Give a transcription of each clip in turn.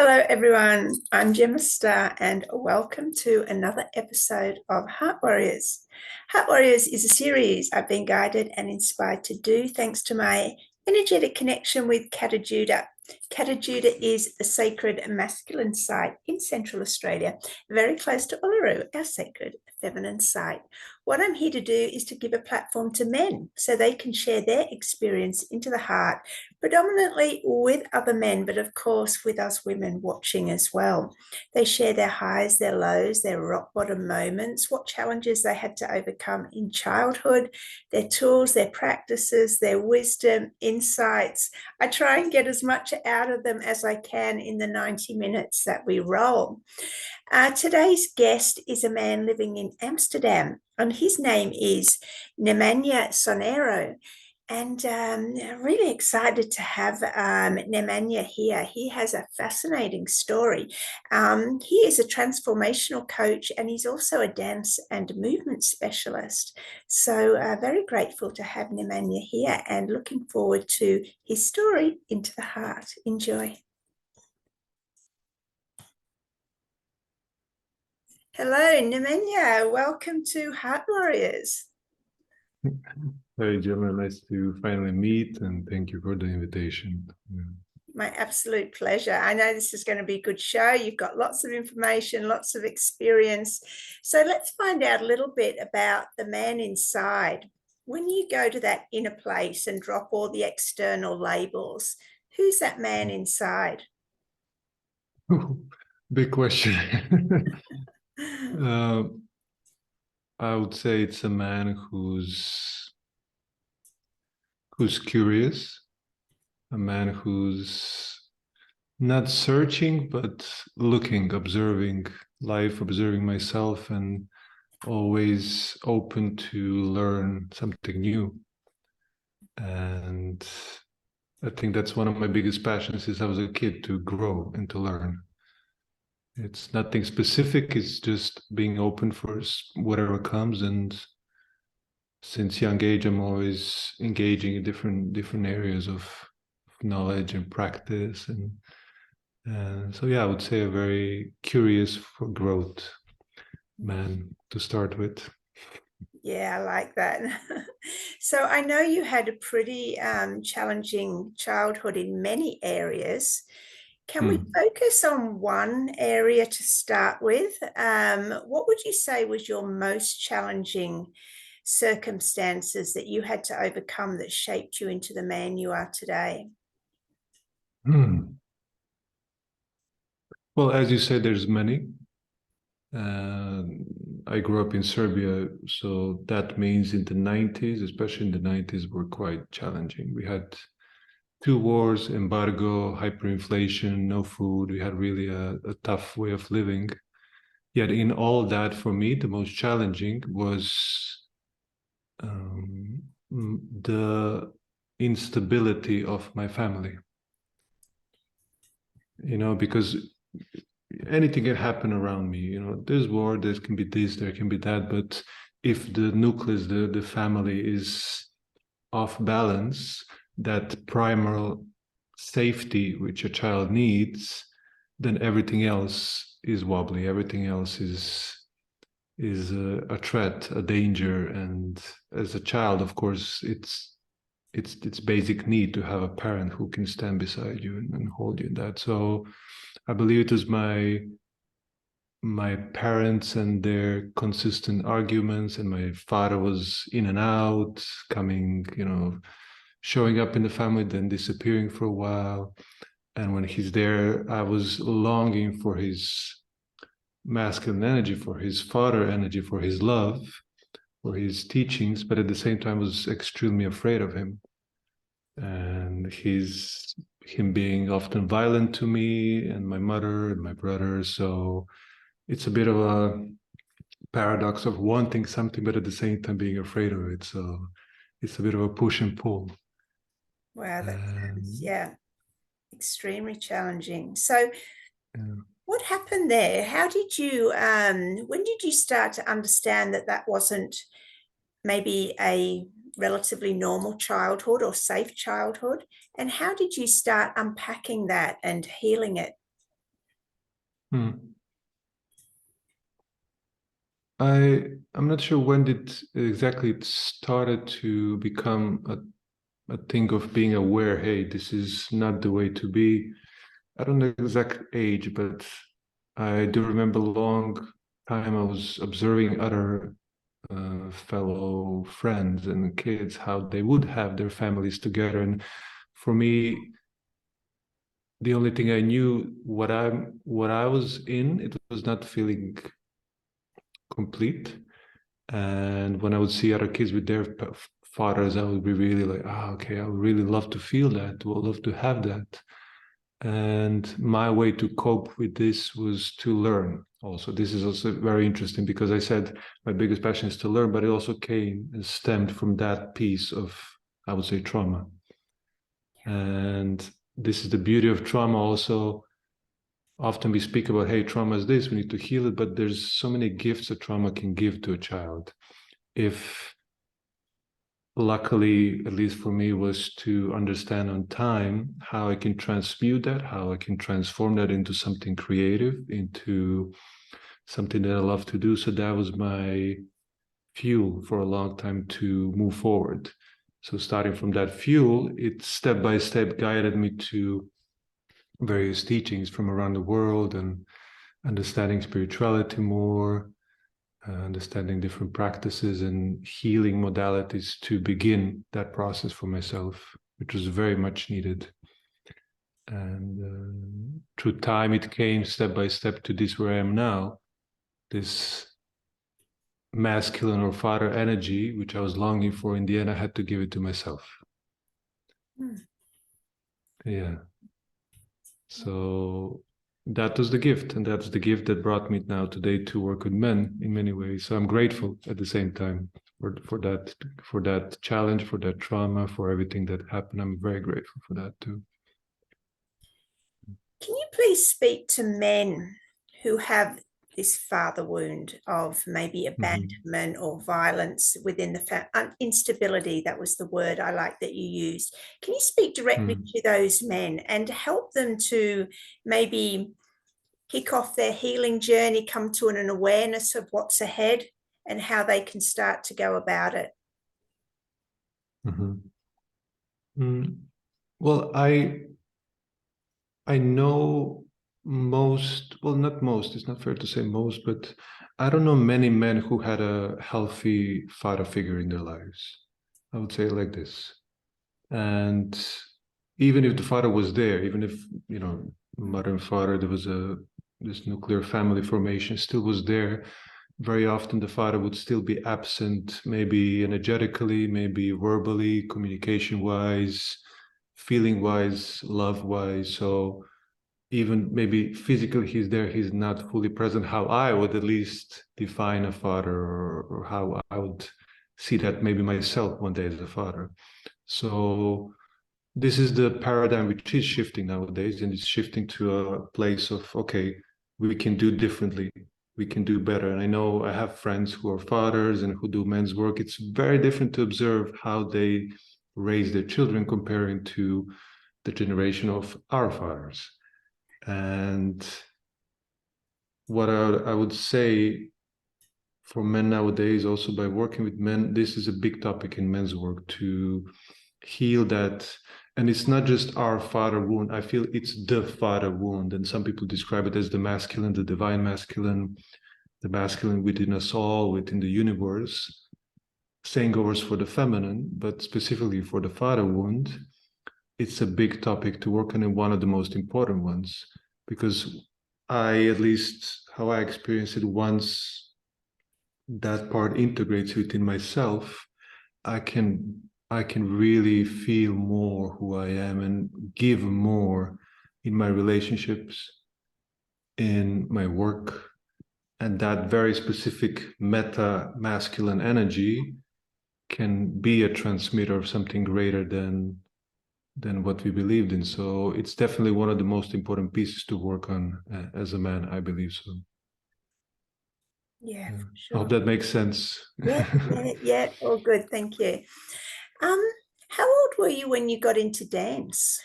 Hello, everyone. I'm Gemma Starr, and welcome to another episode of Heart Warriors. Heart Warriors is a series I've been guided and inspired to do thanks to my energetic connection with Kata Judah. Kata Judah is the sacred masculine site in Central Australia, very close to Uluru, our sacred feminine site. What I'm here to do is to give a platform to men so they can share their experience into the heart, predominantly with other men, but of course with us women watching as well. They share their highs, their lows, their rock bottom moments, what challenges they had to overcome in childhood, their tools, their practices, their wisdom, insights. I try and get as much out of them as I can in the 90 minutes that we roll. Today's guest is a man living in Amsterdam, and his name is Nemanja Sonero. And really excited to have Nemanja here. He has a fascinating story. He is a transformational coach, and he's also a dance and movement specialist. So very grateful to have Nemanja here and looking forward to his story into the heart. Enjoy. Hello, Nemanja. Welcome to Heart Warriors. Hi, Gemma. Nice to finally meet, and thank you for the invitation. My absolute pleasure. I know this is going to be a good show. You've got lots of information, lots of experience. So let's find out a little bit about the man inside. When you go to that inner place and drop all the external labels, who's that man inside? Big question. I would say it's a man who's curious, a man who's not searching, but looking, observing life, observing myself, and always open to learn something new. And I think that's one of my biggest passions since I was a kid, to grow and to learn. It's nothing specific, it's just being open for whatever comes. And since young age, I'm always engaging in different areas of knowledge and practice. And so, yeah, I would say a very curious for growth man to start with. Yeah, I like that. So I know you had a pretty challenging childhood in many areas. Can we focus on one area to start with? What would you say was your most challenging circumstances that you had to overcome that shaped you into the man you are today? Well, as you said, there's many. I grew up in Serbia, so that means in the 90s, especially in the 90s, were quite challenging. We had 2 wars, embargo, hyperinflation, no food. We had really a tough way of living. Yet in all that, for me, the most challenging was the instability of my family. Because anything can happen around me. There's war, there can be this, there can be that. But if the nucleus, the family is off balance, that primal safety which a child needs, then everything else is wobbly. Everything else is a threat, a danger. And as a child, of course, it's basic need to have a parent who can stand beside you and hold you in that. So I believe it was my parents and their consistent arguments, and my father was in and out, coming, showing up in the family, then disappearing for a while. And when he's there, I was longing for his masculine energy, for his father energy, for his love, for his teachings, but at the same time was extremely afraid of him. And him being often violent to me and my mother and my brother. So it's a bit of a paradox of wanting something, but at the same time being afraid of it. So it's a bit of a push and pull. Wow, that sounds, extremely challenging. So what happened there? How did you, when did you start to understand that wasn't maybe a relatively normal childhood or safe childhood? And how did you start unpacking that and healing it? Hmm. I'm not sure when did exactly it started to become a thing of being aware, hey, this is not the way to be. I don't know the exact age, but I do remember a long time I was observing other fellow friends and kids, how they would have their families together. And for me, the only thing I knew what I was in, it was not feeling complete. And when I would see other kids with their fathers, I would be really like, okay, I would really love to feel that, would love to have that. And my way to cope with this was to learn. Also, this is also very interesting because I said my biggest passion is to learn, but it also came and stemmed from that piece of, I would say, trauma. And this is the beauty of trauma also. Often we speak about, hey, trauma is this, we need to heal it, but there's so many gifts that trauma can give to a child. If luckily, at least for me, was to understand on time how I can transmute that, how I can transform that into something creative, into something that I love to do. So that was my fuel for a long time to move forward. So starting from that fuel, it step by step guided me to various teachings from around the world and understanding spirituality more, understanding different practices and healing modalities to begin that process for myself, which was very much needed. And through time, it came step by step to this where I am now, this masculine or father energy, which I was longing for. In the end, I had to give it to myself. Mm. Yeah. So that was the gift, and that's the gift that brought me now today to work with men in many ways. So I'm grateful at the same time for that challenge, for that trauma, for everything that happened. I'm very grateful for that too. Can you please speak to men who have this father wound of maybe Mm-hmm. abandonment or violence within the instability? That was the word I like that you used. Can you speak directly Mm. to those men and help them to maybe kick off their healing journey, come to an awareness of what's ahead and how they can start to go about it? Mm-hmm. Mm. Well, I know most, well, not most, it's not fair to say most, but I don't know many men who had a healthy father figure in their lives. I would say it like this. And even if the father was there, even if, mother and father, there was this nuclear family formation still was there, very often the father would still be absent, maybe energetically, maybe verbally, communication wise, feeling wise, love wise. So even maybe physically he's there, he's not fully present, how I would at least define a father, or how I would see that maybe myself one day as a father. So this is the paradigm which is shifting nowadays, and it's shifting to a place of, okay, we can do differently, we can do better. And I know I have friends who are fathers and who do men's work. It's very different to observe how they raise their children comparing to the generation of our fathers. And what I would say for men nowadays, also by working with men, this is a big topic in men's work, to heal that. And it's not just our father wound. I feel it's the father wound. And some people describe it as the masculine, the divine masculine, the masculine within us all, within the universe. Same goes for the feminine, but specifically for the father wound, it's a big topic to work on, and one of the most important ones, because at least how I experience it, once that part integrates within myself, I can I can really feel more who I am and give more in my relationships, in my work, and that very specific meta masculine energy can be a transmitter of something greater than what we believed in. So it's definitely one of the most important pieces to work on as a man, I believe so. Yeah, Yeah. for I hope sure. that makes sense. Yeah, yeah, yeah. All good. Thank you. Um, how old were you when you got into dance?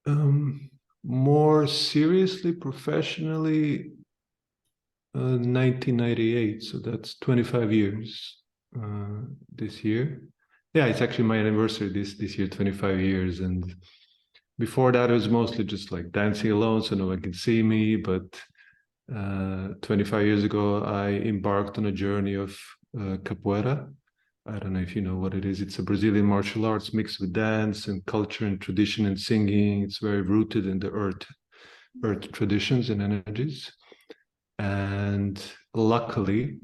um, more seriously, professionally, 1998. So that's 25 years this year. Yeah, it's actually my anniversary this year, 25 years. And before that, it was mostly just like dancing alone, so no one can see me. But 25 years ago, I embarked on a journey of Capoeira. I don't know if you know what it is. It's a Brazilian martial arts mixed with dance and culture and tradition and singing. It's very rooted in the earth traditions and energies. And luckily,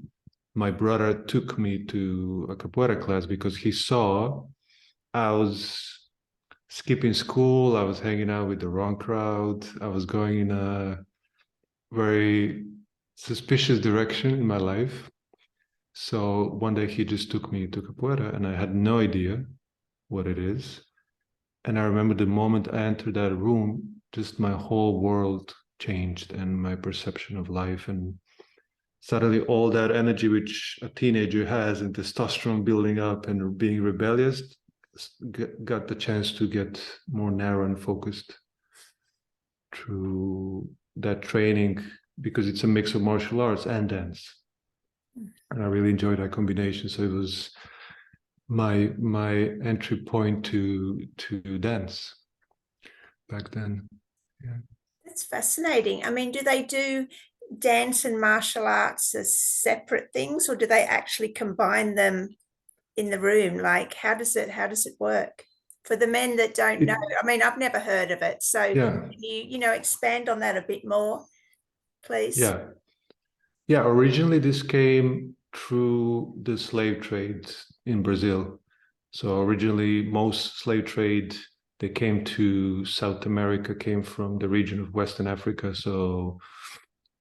my brother took me to a capoeira class because he saw I was skipping school, I was hanging out with the wrong crowd, I was going in a very suspicious direction in my life. So one day he just took me to capoeira and I had no idea what it is. And I remember the moment I entered that room, just my whole world changed and my perception of life. And suddenly all that energy which a teenager has and testosterone building up and being rebellious got the chance to get more narrow and focused through that training, because it's a mix of martial arts and dance. And I really enjoyed that combination. So it was my entry point to dance back then. Yeah. That's fascinating. I mean, do they do dance and martial arts as separate things, or do they actually combine them in the room? Like, how does it work for the men that don't know? I mean, I've never heard of it. So Yeah. can you expand on that a bit more, please? Yeah, originally this came through the slave trade in Brazil. So originally most slave trade, they came to South America, came from the region of Western Africa. So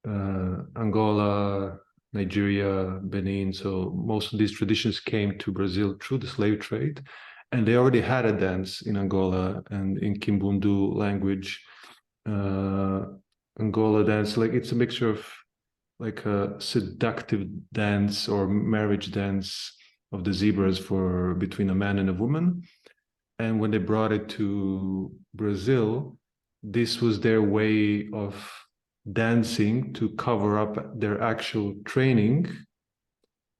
Angola, Nigeria, Benin. So most of these traditions came to Brazil through the slave trade. And they already had a dance in Angola and in Kimbundu language. Angola dance, like it's a mixture of like a seductive dance or marriage dance of the zebras for between a man and a woman. And when they brought it to Brazil, this was their way of dancing to cover up their actual training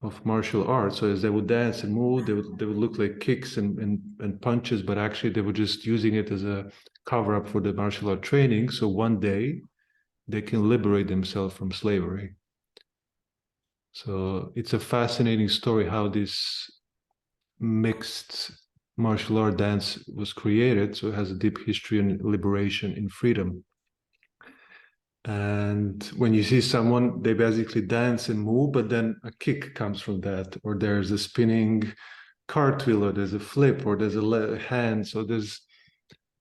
of martial arts. So as they would dance and move, they would look like kicks and punches, but actually they were just using it as a cover up for the martial art training. So one day they can liberate themselves from slavery. So it's a fascinating story how this mixed martial art dance was created. So it has a deep history in liberation, in freedom. And when you see someone, they basically dance and move, but then a kick comes from that, or there's a spinning cartwheel, or there's a flip, or there's a hand. So there's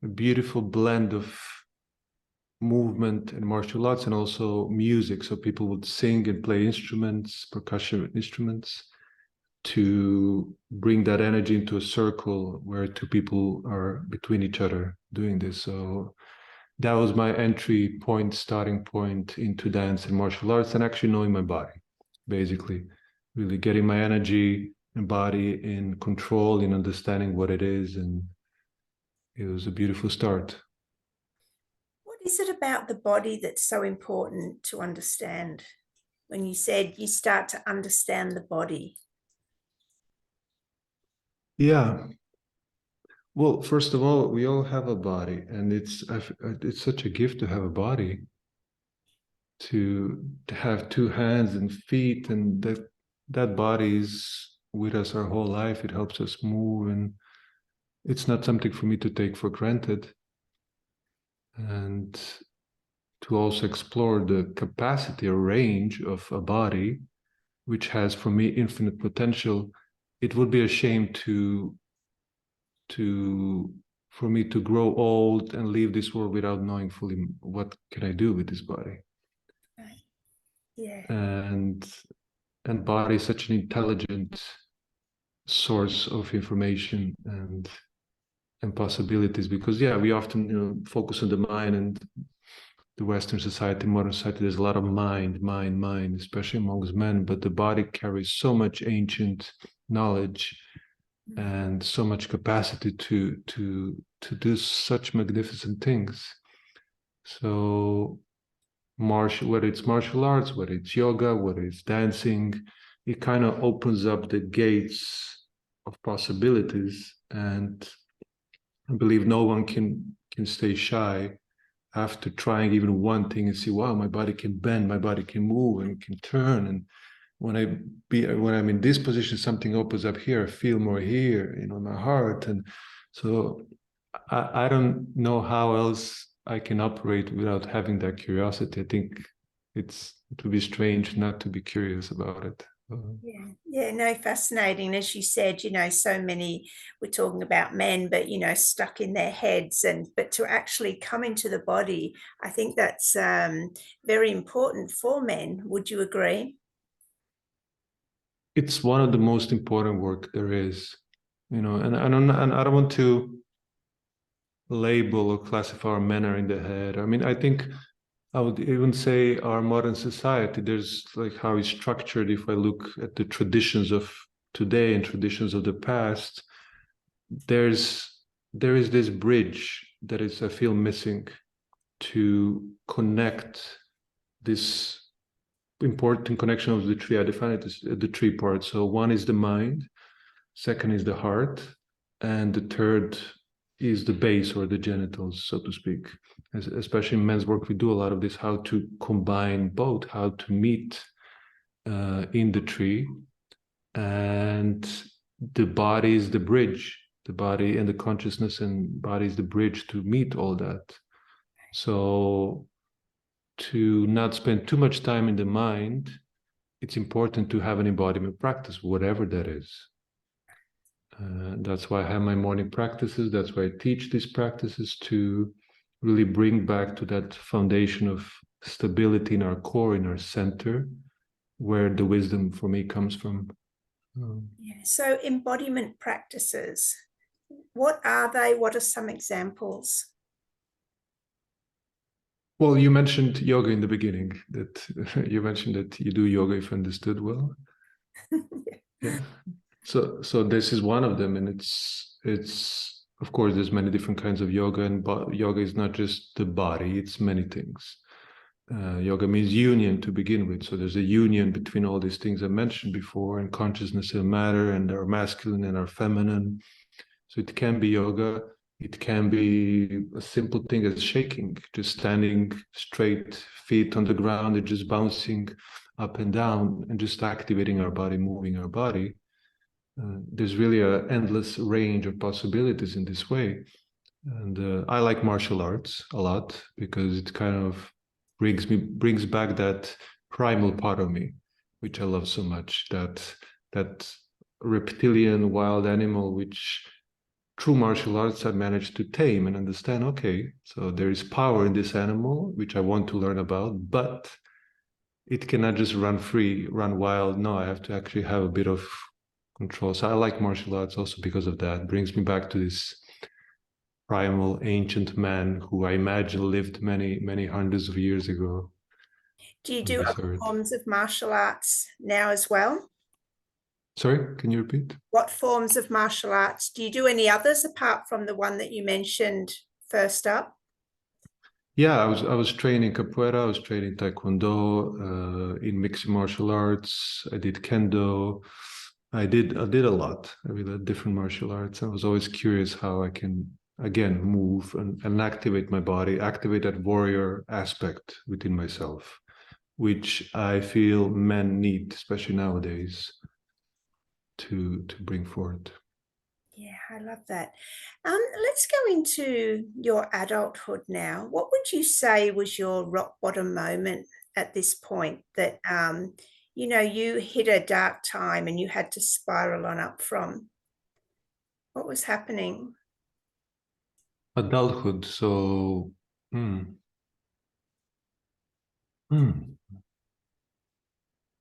a beautiful blend of movement and martial arts and also music. So people would sing and play instruments, percussion instruments, to bring that energy into a circle where two people are between each other doing this. So that was my entry point, starting point into dance and martial arts, and actually knowing my body, basically, really getting my energy and body in control, in understanding what it is. And it was a beautiful start. What is it about the body that's so important to understand? When you said you start to understand the body. Yeah. Well, first of all, we all have a body, and it's such a gift to have a body, to have two hands and feet, and that body is with us our whole life. It helps us move, and it's not something for me to take for granted. And to also explore the capacity or range of a body, which has for me infinite potential. It would be a shame for me to grow old and leave this world without knowing fully what can I do with this body. Right. Yeah. And body is such an intelligent source of information and possibilities, because we often focus on the mind, and the Western society, modern society, there's a lot of mind, especially amongst men, but the body carries so much ancient knowledge and so much capacity to do such magnificent things. So whether it's martial arts, whether it's yoga, whether it's dancing, it kind of opens up the gates of possibilities. And I believe no one can stay shy after trying even one thing and see, wow, my body can bend, my body can move and can turn. And when I'm in this position, something opens up here, I feel more here, in my heart. And so I don't know how else I can operate without having that curiosity. I think it would be strange not to be curious about it. Yeah, no, fascinating. As you said, so many, we're talking about men, but stuck in their heads, but to actually come into the body, I think that's very important for men. Would you agree? It's one of the most important work there is, and I don't want to label or classify our men are in the head. I mean, I think I would even say our modern society, there's like how it's structured. If I look at the traditions of today and traditions of the past, there is this bridge that is, I feel, missing to connect this important connection of the three. I define it as the three parts. So one is the mind, second is the heart, and the third is the base or the genitals, so to speak. Especially in men's work, we do a lot of this, how to combine both, how to meet in the tree. And the body is the bridge. The body and the consciousness and body is the bridge to meet all that. So to not spend too much time in the mind, it's important to have an embodiment practice, whatever that is. That's why I have my morning practices. That's why I teach these practices, to really bring back to that foundation of stability in our core, in our center, where the wisdom for me comes from. Yeah. So embodiment practices, what are they? What are some examples? Well, you mentioned yoga in the beginning, that you mentioned that you do yoga, if understood well. Yeah. So this is one of them, and it's of course there's many different kinds of yoga, and yoga is not just the body; it's many things. Yoga means union to begin with, so there's a union between all these things I mentioned before, and consciousness and matter, and our masculine and our feminine. So it can be yoga. It can be a simple thing as shaking, just standing straight, feet on the ground, and just bouncing up and down, and just activating our body, moving our body. There's really an endless range of possibilities in this way. And I like martial arts a lot because it kind of brings back that primal part of me, which I love so much, that reptilian wild animal, which through martial arts I managed to tame and understand, okay, so there is power in this animal, which I want to learn about, but it cannot just run free, run wild. No, I have to actually have a bit of control. So I like martial arts also because of that. It brings me back to this primal ancient man who I imagine lived many, many hundreds of years ago. Do you do other forms of martial arts now as well? Sorry, can you repeat? What forms of martial arts? Do you do any others apart from the one that you mentioned first up? Yeah, I was training capoeira, I was training taekwondo, in mixed martial arts. I did kendo. I did a lot. I did different martial arts. I was always curious how I can again move and activate my body, activate that warrior aspect within myself, which I feel men need, especially nowadays, to bring forth. Yeah, I love that. Let's go into your adulthood now. What would you say was your rock bottom moment at this point that you hit a dark time and you had to spiral on up from? What was happening? Adulthood. So, hmm. Hmm.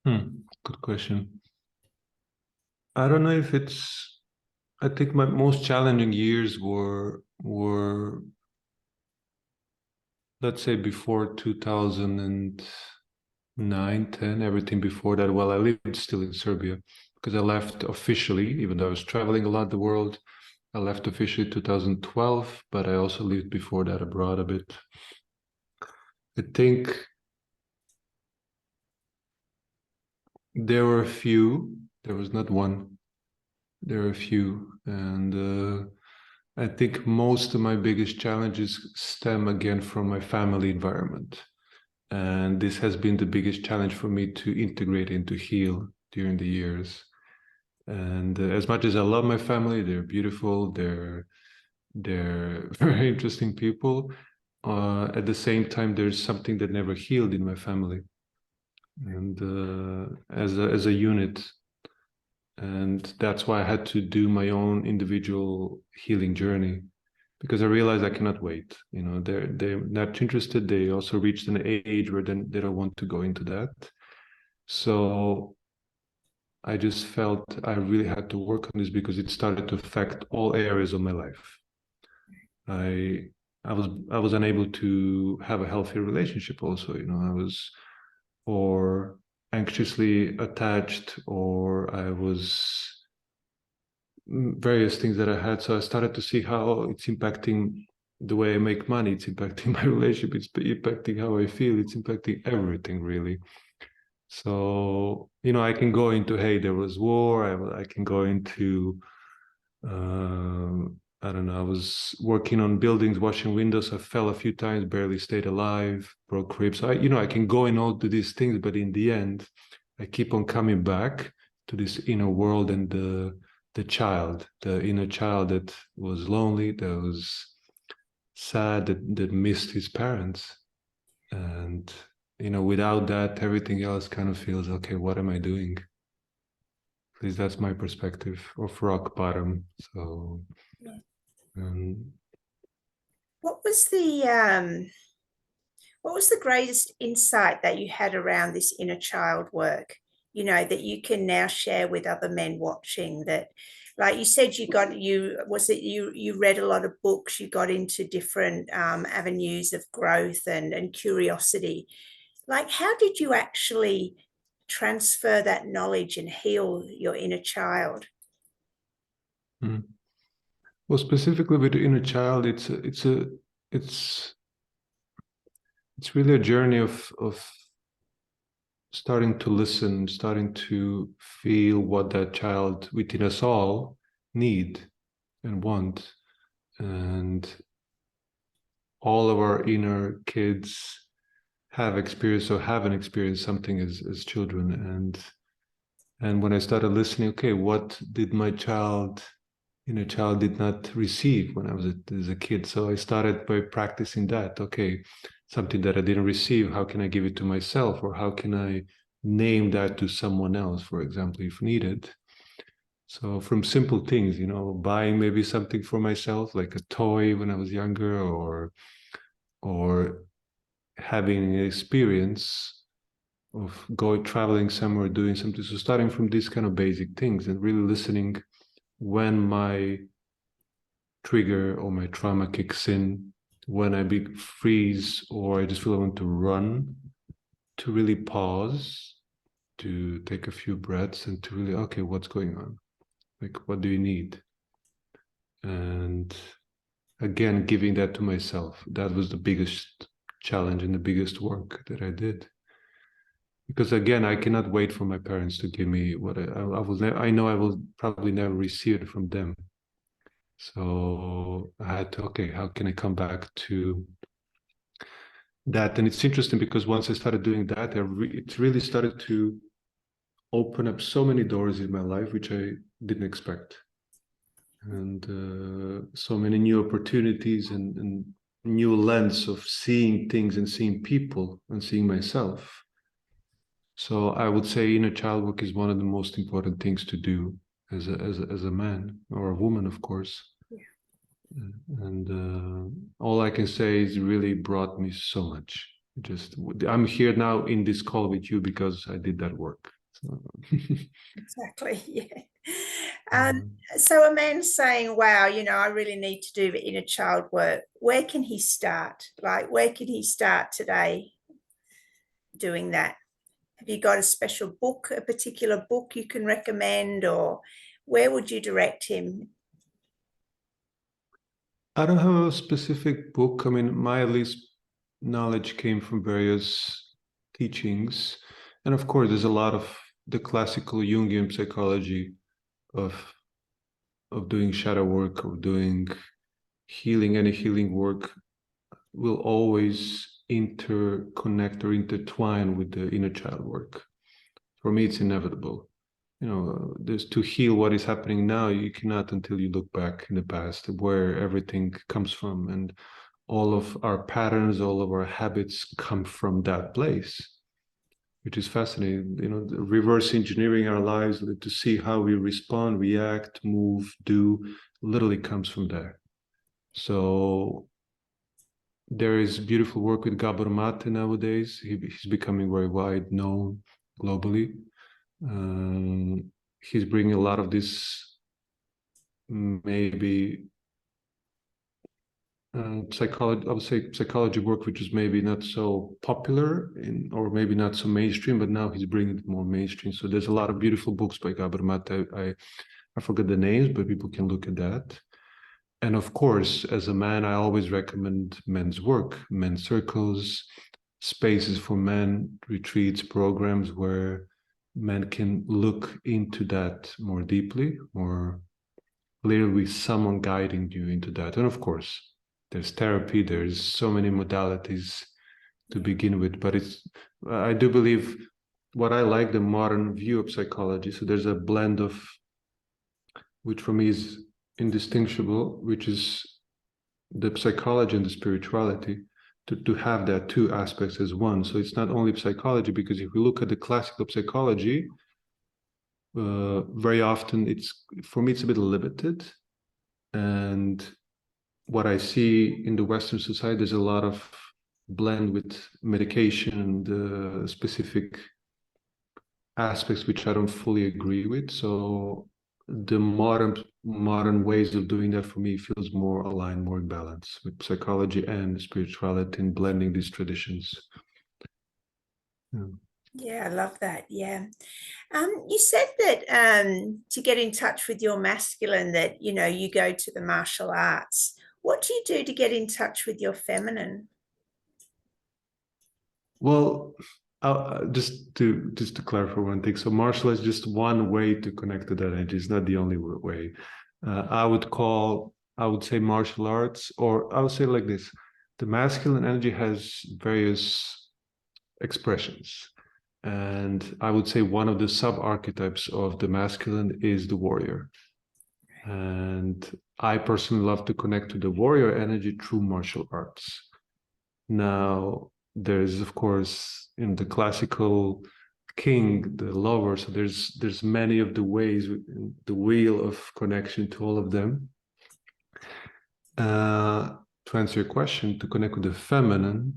Good question. I don't know if it's. I think my most challenging years were let's say before 2009, 10, everything before that. Well, I lived still in Serbia because I left officially, even though I was traveling a lot the world. I left officially 2012, but I also lived before that abroad a bit. I think there were a few. There was not one. There are a few, and I think most of my biggest challenges stem again from my family environment. And this has been the biggest challenge for me to integrate and to heal during the years. And as much as I love my family, they're beautiful, they're very interesting people. At the same time, there's something that never healed in my family, and as a unit, and that's why I had to do my own individual healing journey, because I realized I cannot wait. You know, they're not interested. They also reached an age where then they don't want to go into that. So I just felt I really had to work on this because it started to affect all areas of my life. I I was unable to have a healthy relationship also. You know, I was or anxiously attached, or I was various things that I had. So I started to see how it's impacting the way I make money. It's impacting my relationship. It's impacting how I feel. It's impacting everything really. So, you know, I can go into, hey, there was war. I can go into, I don't know, I was working on buildings, washing windows. I fell a few times, barely stayed alive, broke ribs. You know, I can go in all to these things, but in the end, I keep on coming back to this inner world and the child, the inner child that was lonely, that was sad, that missed his parents. And, you know, without that, everything else kind of feels, okay, what am I doing? At least that's my perspective of rock bottom. So, Yeah. um, What was the greatest insight that you had around this inner child work, you know, that you can now share with other men watching? That, like you said, you read a lot of books, you got into different avenues of growth and curiosity. Like, how did you actually transfer that knowledge and heal your inner child? mm. Well, specifically with the inner child, it's it's really a journey of starting to listen, starting to feel what that child within us all need and want. And all of our inner kids have experienced or haven't experienced something as children. And when I started listening, okay, what did my inner child did not receive when I was as a kid? So I started by practicing that. Okay, something that I didn't receive, how can I give it to myself? Or how can I name that to someone else, for example, if needed? So from simple things, you know, buying maybe something for myself, like a toy when I was younger, or having an experience of going traveling somewhere, doing something. So starting from these kind of basic things and really listening when my trigger or my trauma kicks in, when I freeze or I just feel I want to run, to really pause, to take a few breaths and to really, okay, what's going on? Like, what do you need? And again, giving that to myself. That was the biggest challenge and the biggest work that I did. Because again, I cannot wait for my parents to give me what I will. I know I will probably never receive it from them. So I had to, okay, how can I come back to that? And it's interesting because once I started doing that, it really started to open up so many doors in my life, which I didn't expect. And so many new opportunities and new lens of seeing things and seeing people and seeing myself. So I would say inner child work is one of the most important things to do as a man or a woman, of course. And all I can say is it really brought me so much. Just I'm here now in this call with you because I did that work. So, Exactly, yeah. And um, so a man saying, wow, you know, I really need to do the inner child work, where can he start? Like, where can he start today doing that? Have you got a special book, a particular book you can recommend, or where would you direct him? I don't have a specific book. I mean, my at least knowledge came from various teachings. And of course, there's a lot of the classical Jungian psychology of doing shadow work, of doing healing. Any healing work will always interconnect or intertwine with the inner child work. For me, it's inevitable. There's to heal what is happening now, you cannot until you look back in the past where everything comes from. And all of our patterns, all of our habits come from that place, which is fascinating. Reverse engineering our lives to see how we respond, react, move, do, literally comes from there. So there is beautiful work with Gabor Mate nowadays. He's becoming very wide known globally. He's bringing a lot of this maybe psychology, I would say psychology work, which is maybe not so popular or maybe not so mainstream, but now he's bringing it more mainstream. So there's a lot of beautiful books by Gabor Mate. I forget the names, but people can look at that. And of course, as a man, I always recommend men's work, men's circles, spaces for men, retreats, programs where men can look into that more deeply, more clearly with someone guiding you into that. And of course, there's therapy, there's so many modalities to begin with, but I do believe what I like, the modern view of psychology. So there's a blend of, which for me is indistinguishable, which is the psychology and the spirituality, to have that two aspects as one. So it's not only psychology, because if we look at the classical psychology, very often for me, it's a bit limited. And what I see in the Western society, there's a lot of blend with medication and specific aspects which I don't fully agree with. So the modern ways of doing that for me feels more aligned, more in balance with psychology and spirituality, and blending these traditions. Yeah, I love that. Yeah. You said that to get in touch with your masculine, that you go to the martial arts. What do you do to get in touch with your feminine? Well, just to clarify one thing. So martial is just one way to connect to that energy. It's not the only way. I would say martial arts, or I would say like this: the masculine energy has various expressions. And I would say one of the sub-archetypes of the masculine is the warrior. And I personally love to connect to the warrior energy through martial arts. Now, there's, of course, in the classical king, the lover, so there's many of the ways, the wheel of connection to all of them. To answer your question, to connect with the feminine,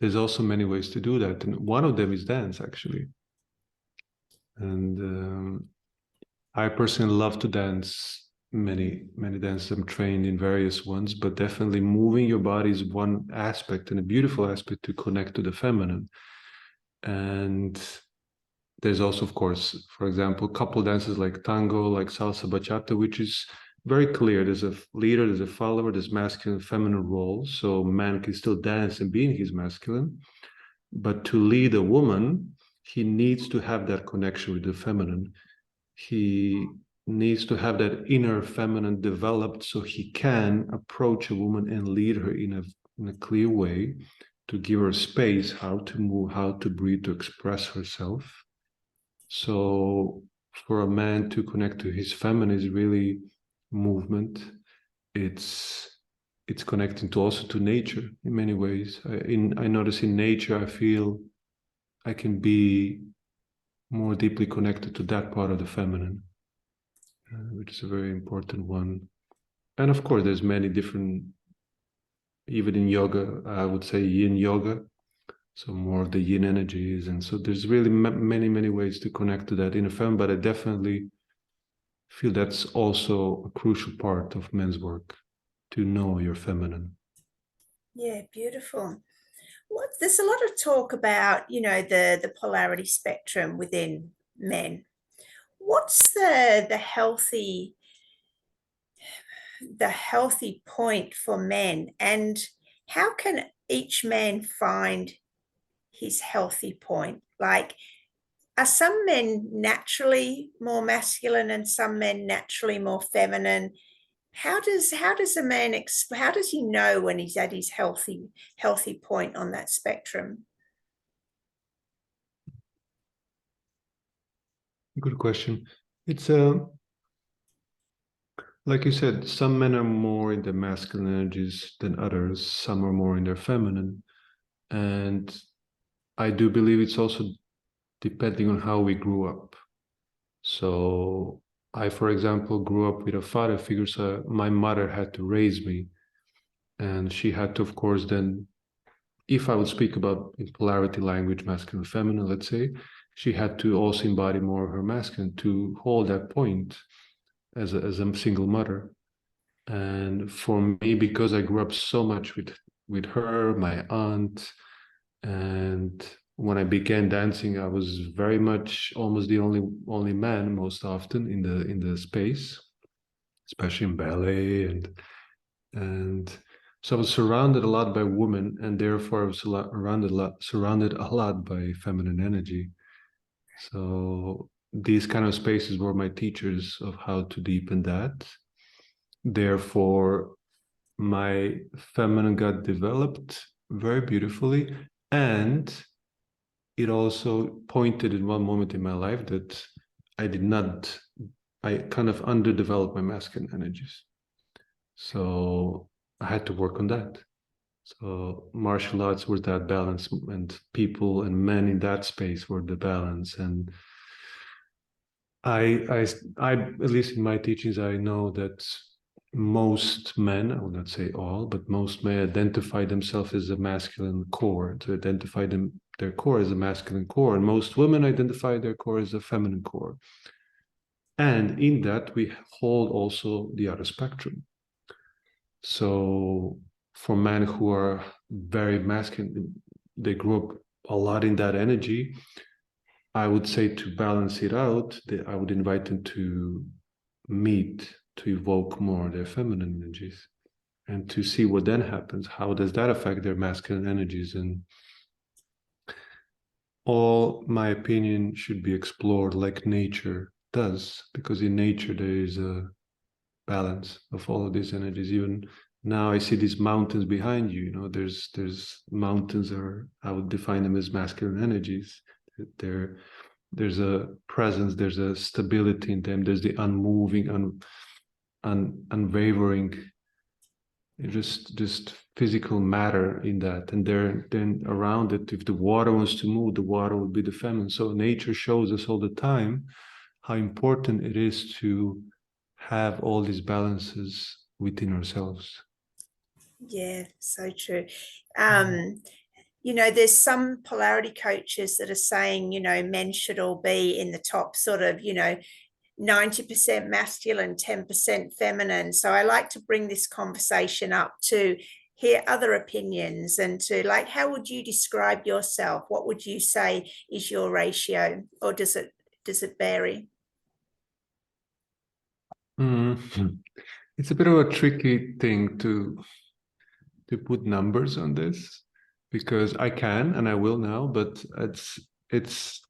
there's also many ways to do that. And one of them is dance, actually. And I personally love to dance many dances. I'm trained in various ones, but definitely moving your body is one aspect, and a beautiful aspect to connect to the feminine. And there's also, of course, for example, couple dances like tango, like salsa, bachata, which is very clear. There's a leader, there's a follower, there's masculine and feminine roles. So man can still dance and be in his masculine. But to lead a woman, he needs to have that connection with the feminine. He needs to have that inner feminine developed so he can approach a woman and lead her in a clear way, to give her space, how to move, how to breathe, to express herself. So for a man to connect to his feminine is really movement. It's connecting to also to nature in many ways. I notice in nature, I feel I can be more deeply connected to that part of the feminine, which is a very important one. And of course, there's many different, even in yoga, I would say yin yoga, so more of the yin energies. And so there's really many ways to connect to that inner feminine, but I definitely feel that's also a crucial part of men's work, to know your feminine. Yeah, beautiful. There's a lot of talk about, the polarity spectrum within men. What's the healthy point for men, and how can each man find his healthy point? Like, are some men naturally more masculine and some men naturally more feminine? How does a man how does he know when he's at his healthy point on that spectrum? Good question. It's like you said, some men are more in the masculine energies than others. Some are more in their feminine. And I do believe it's also depending on how we grew up. So I, for example, grew up with a father figure. So my mother had to raise me. And she had to, of course, then, if I would speak about in polarity language, masculine, feminine, let's say, she had to also embody more of her masculine to hold that point as a single mother. And for me, because I grew up so much with her, my aunt, and when I began dancing, I was very much almost the only man most often in the space, especially in ballet, and so I was surrounded a lot by women, and therefore I was surrounded a lot by feminine energy. So these kind of spaces were my teachers of how to deepen that. Therefore, my feminine got developed very beautifully, and it also pointed in one moment in my life that I kind of underdeveloped my masculine energies. So I had to work on that. So martial arts were that balance, and people and men in that space were the balance. And I, at least in my teachings, I know that most men, I will not say all, but most men identify themselves as a masculine core, to identify their core as a masculine core, and most women identify their core as a feminine core. And in that, we hold also the other spectrum. So for men who are very masculine, they grew up a lot in that energy. I would say to balance it out, I would invite them to meet, to evoke more their feminine energies and to see what then happens. How does that affect their masculine energies? And all, my opinion, should be explored like nature does, because in nature there is a balance of all of these energies. Even now I see these mountains behind you, there's mountains, or I would define them as masculine energies. There's a presence, there's a stability in them, there's the unmoving, unwavering, just physical matter in that. And then around it, if the water wants to move, the water will be the feminine. So nature shows us all the time how important it is to have all these balances within ourselves. Yeah, so true. There's some polarity coaches that are saying, men should all be in the top sort of, 90% masculine, 10% feminine. So I like to bring this conversation up to hear other opinions and to, like, how would you describe yourself? What would you say is your ratio, or does it vary? It's a bit of a tricky thing to put numbers on this, because I can and I will now, but it's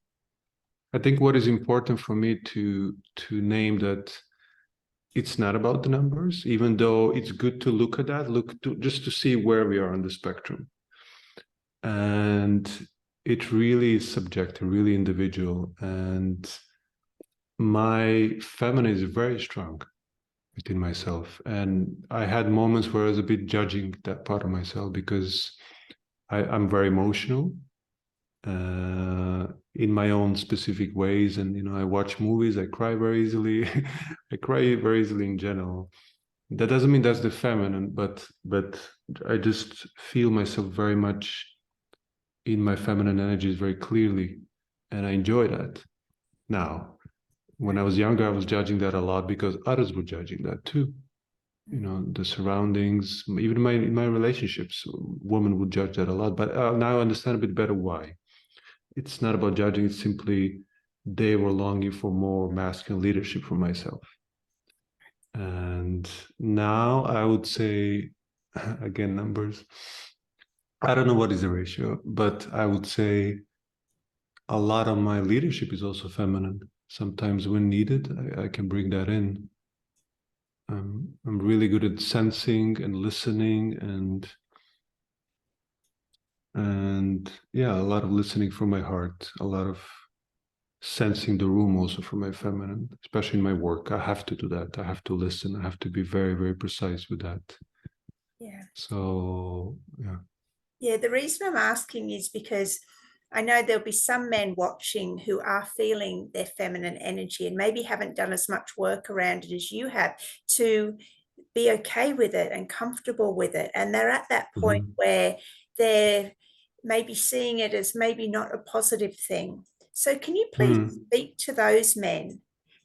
I think what is important for me to name that it's not about the numbers, even though it's good to look at that, just to see where we are on the spectrum. And it really is subjective, really individual. And my feminine is very strong within myself. And I had moments where I was a bit judging that part of myself, because I'm very emotional in my own specific ways. And, I watch movies, I cry very easily. I cry very easily in general. That doesn't mean that's the feminine, but I just feel myself very much in my feminine energies very clearly. And I enjoy that. Now, when I was younger, I was judging that a lot because others were judging that too. The surroundings, even in my relationships, women would judge that a lot. But now I understand a bit better why. It's not about judging, it's simply they were longing for more masculine leadership from myself. And now I would say, again, numbers, I don't know what is the ratio, but I would say a lot of my leadership is also feminine. Sometimes when needed, I can bring that in. I'm really good at sensing and listening and yeah, a lot of listening from my heart, a lot of sensing the room also from my feminine, especially in my work. I have to do that. I have to listen. I have to be very, very precise with that. Yeah. So yeah. Yeah, the reason I'm asking is because I know there'll be some men watching who are feeling their feminine energy and maybe haven't done as much work around it as you have to be okay with it and comfortable with it. And they're at that point where they're maybe seeing it as maybe not a positive thing. So, can you please speak to those men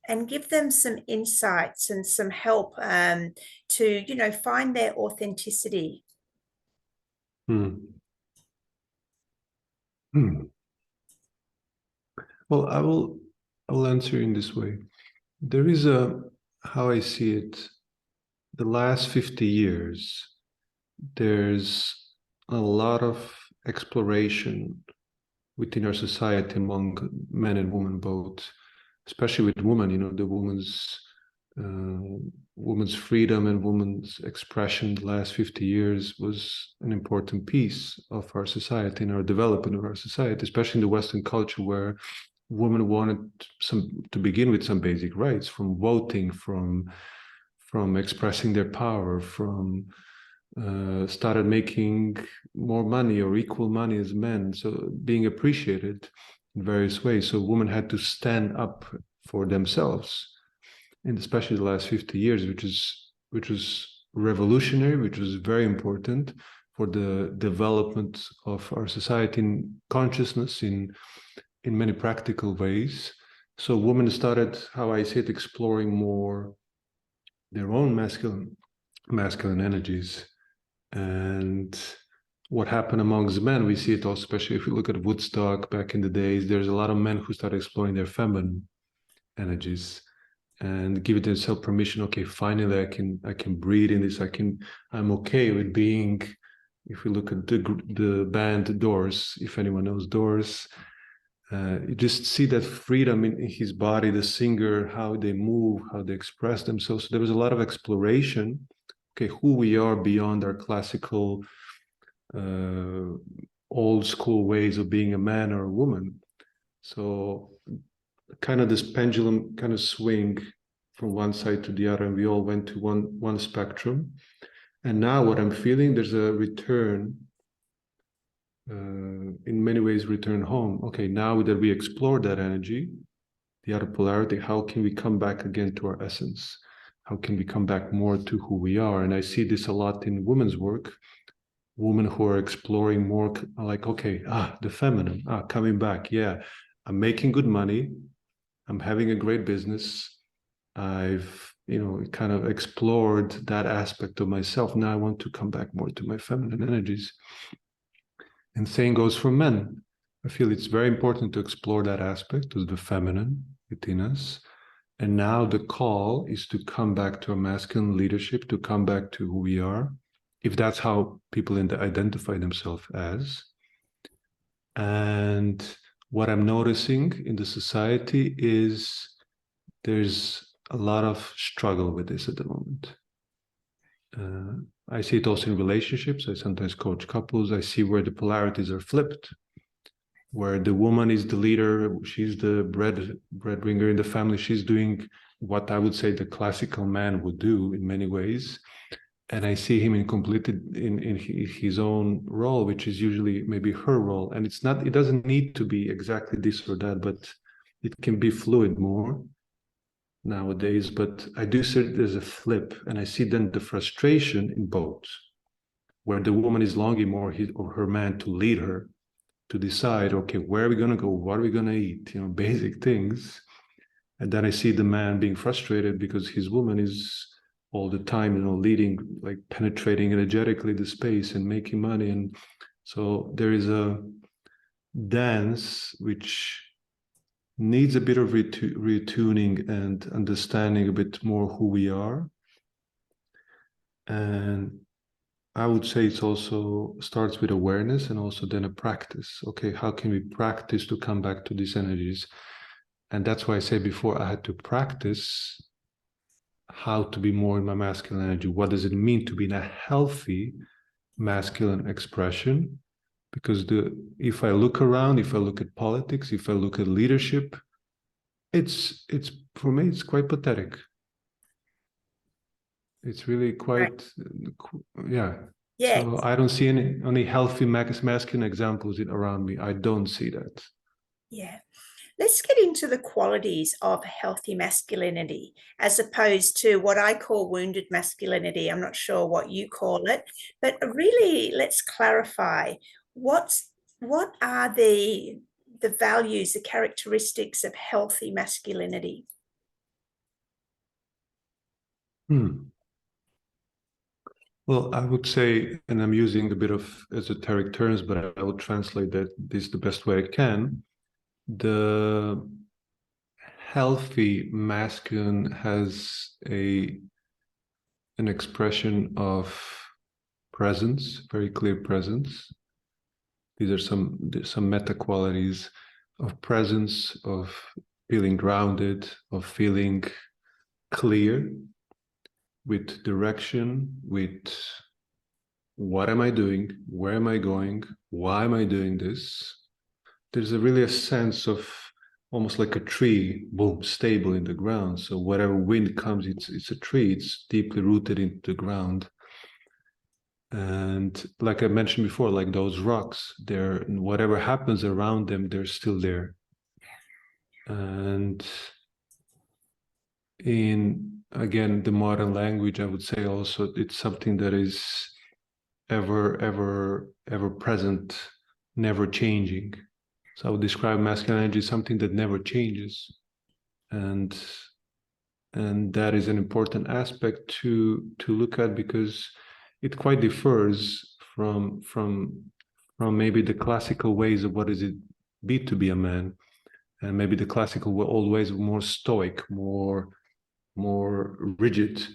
and give them some insights and some help to find their authenticity? Hmm. Hmm. Well, I will answer in this way. There is how I see it, the last 50 years, there's a lot of exploration within our society among men and women both, especially with women, the uh, woman's freedom and woman's expression the last 50 years was an important piece of our society and our development of our society, especially in the Western culture where women wanted to begin with some basic rights, from voting, from expressing their power, from started making more money or equal money as men, so being appreciated in various ways. So women had to stand up for themselves, and especially the last 50 years, which was revolutionary, which was very important for the development of our society in consciousness, in many practical ways. So women started, how I see it, exploring more their own masculine energies. And what happened amongst men, we see it also, especially if you look at Woodstock back in the days, there's a lot of men who started exploring their feminine energies and giving themselves permission. Okay, finally I can breathe in this. I'm okay with being, if we look at the band Doors, if anyone knows Doors, you just see that freedom in his body, the singer, how they move, how they express themselves. So there was a lot of exploration. Okay, who we are beyond our classical, old school ways of being a man or a woman. So kind of this pendulum kind of swing from one side to the other, and we all went to one spectrum. And now what I'm feeling, there's a return, in many ways, return home. Okay, now that we explore that energy, the other polarity, how can we come back again to our essence? How can we come back more to who we are? And I see this a lot in women's work, women who are exploring more, like, okay, the feminine, coming back. Yeah, I'm making good money. I'm having a great business. I've, kind of explored that aspect of myself. Now I want to come back more to my feminine energies. And same goes for men. I feel it's very important to explore that aspect of the feminine within us. And now the call is to come back to our masculine leadership, to come back to who we are, if that's how people identify themselves as. And what I'm noticing in the society is there's a lot of struggle with this at the moment. I see it also in relationships. I sometimes coach couples. I see where the polarities are flipped, where the woman is the leader, she's the breadwinner in the family. She's doing what I would say the classical man would do in many ways. And I see him in his own role, which is usually maybe her role. And it doesn't need to be exactly this or that, but it can be fluid more nowadays. But I do see there's a flip, and I see then the frustration in both, where the woman is longing more his or her man to lead her, to decide, okay, where are we going to go? What are we going to eat? Basic things. And then I see the man being frustrated because his woman is all the time, leading, like penetrating energetically the space and making money. And so there is a dance which needs a bit of retuning and understanding a bit more who we are. And I would say it's also starts with awareness and also then a practice. Okay, how can we practice to come back to these energies? And that's why I say before I had to practice how to be more in my masculine energy. What does it mean to be in a healthy masculine expression? Because if I look around, if I look at politics, if I look at leadership, it's for me it's quite pathetic. It's really quite yeah. Yeah, So I don't see any healthy masculine examples around me. I don't see that. yeah. Let's get into the qualities of healthy masculinity as opposed to what I call wounded masculinity. I'm not sure what you call it, but really let's clarify what are the values, the characteristics of healthy masculinity. Well, I would say, and I'm using a bit of esoteric terms, but I will translate that this the best way I can. The healthy masculine has an expression of presence, very clear presence. These are some meta qualities of presence, of feeling grounded, of feeling clear with direction, with what am I doing, where am I going, why am I doing this. There's really a sense of almost like a tree, boom, stable in the ground. So whatever wind comes, it's a tree, it's deeply rooted into the ground. And like I mentioned before, like those rocks, they're whatever happens around them, they're still there. And in again the modern language, I would say also it's something that is ever present, never changing. So I would describe masculine energy as something that never changes. And that is an important aspect to look at, because it quite differs from maybe the classical ways of what is it be to be a man, and maybe the classical old ways of more stoic, more rigid.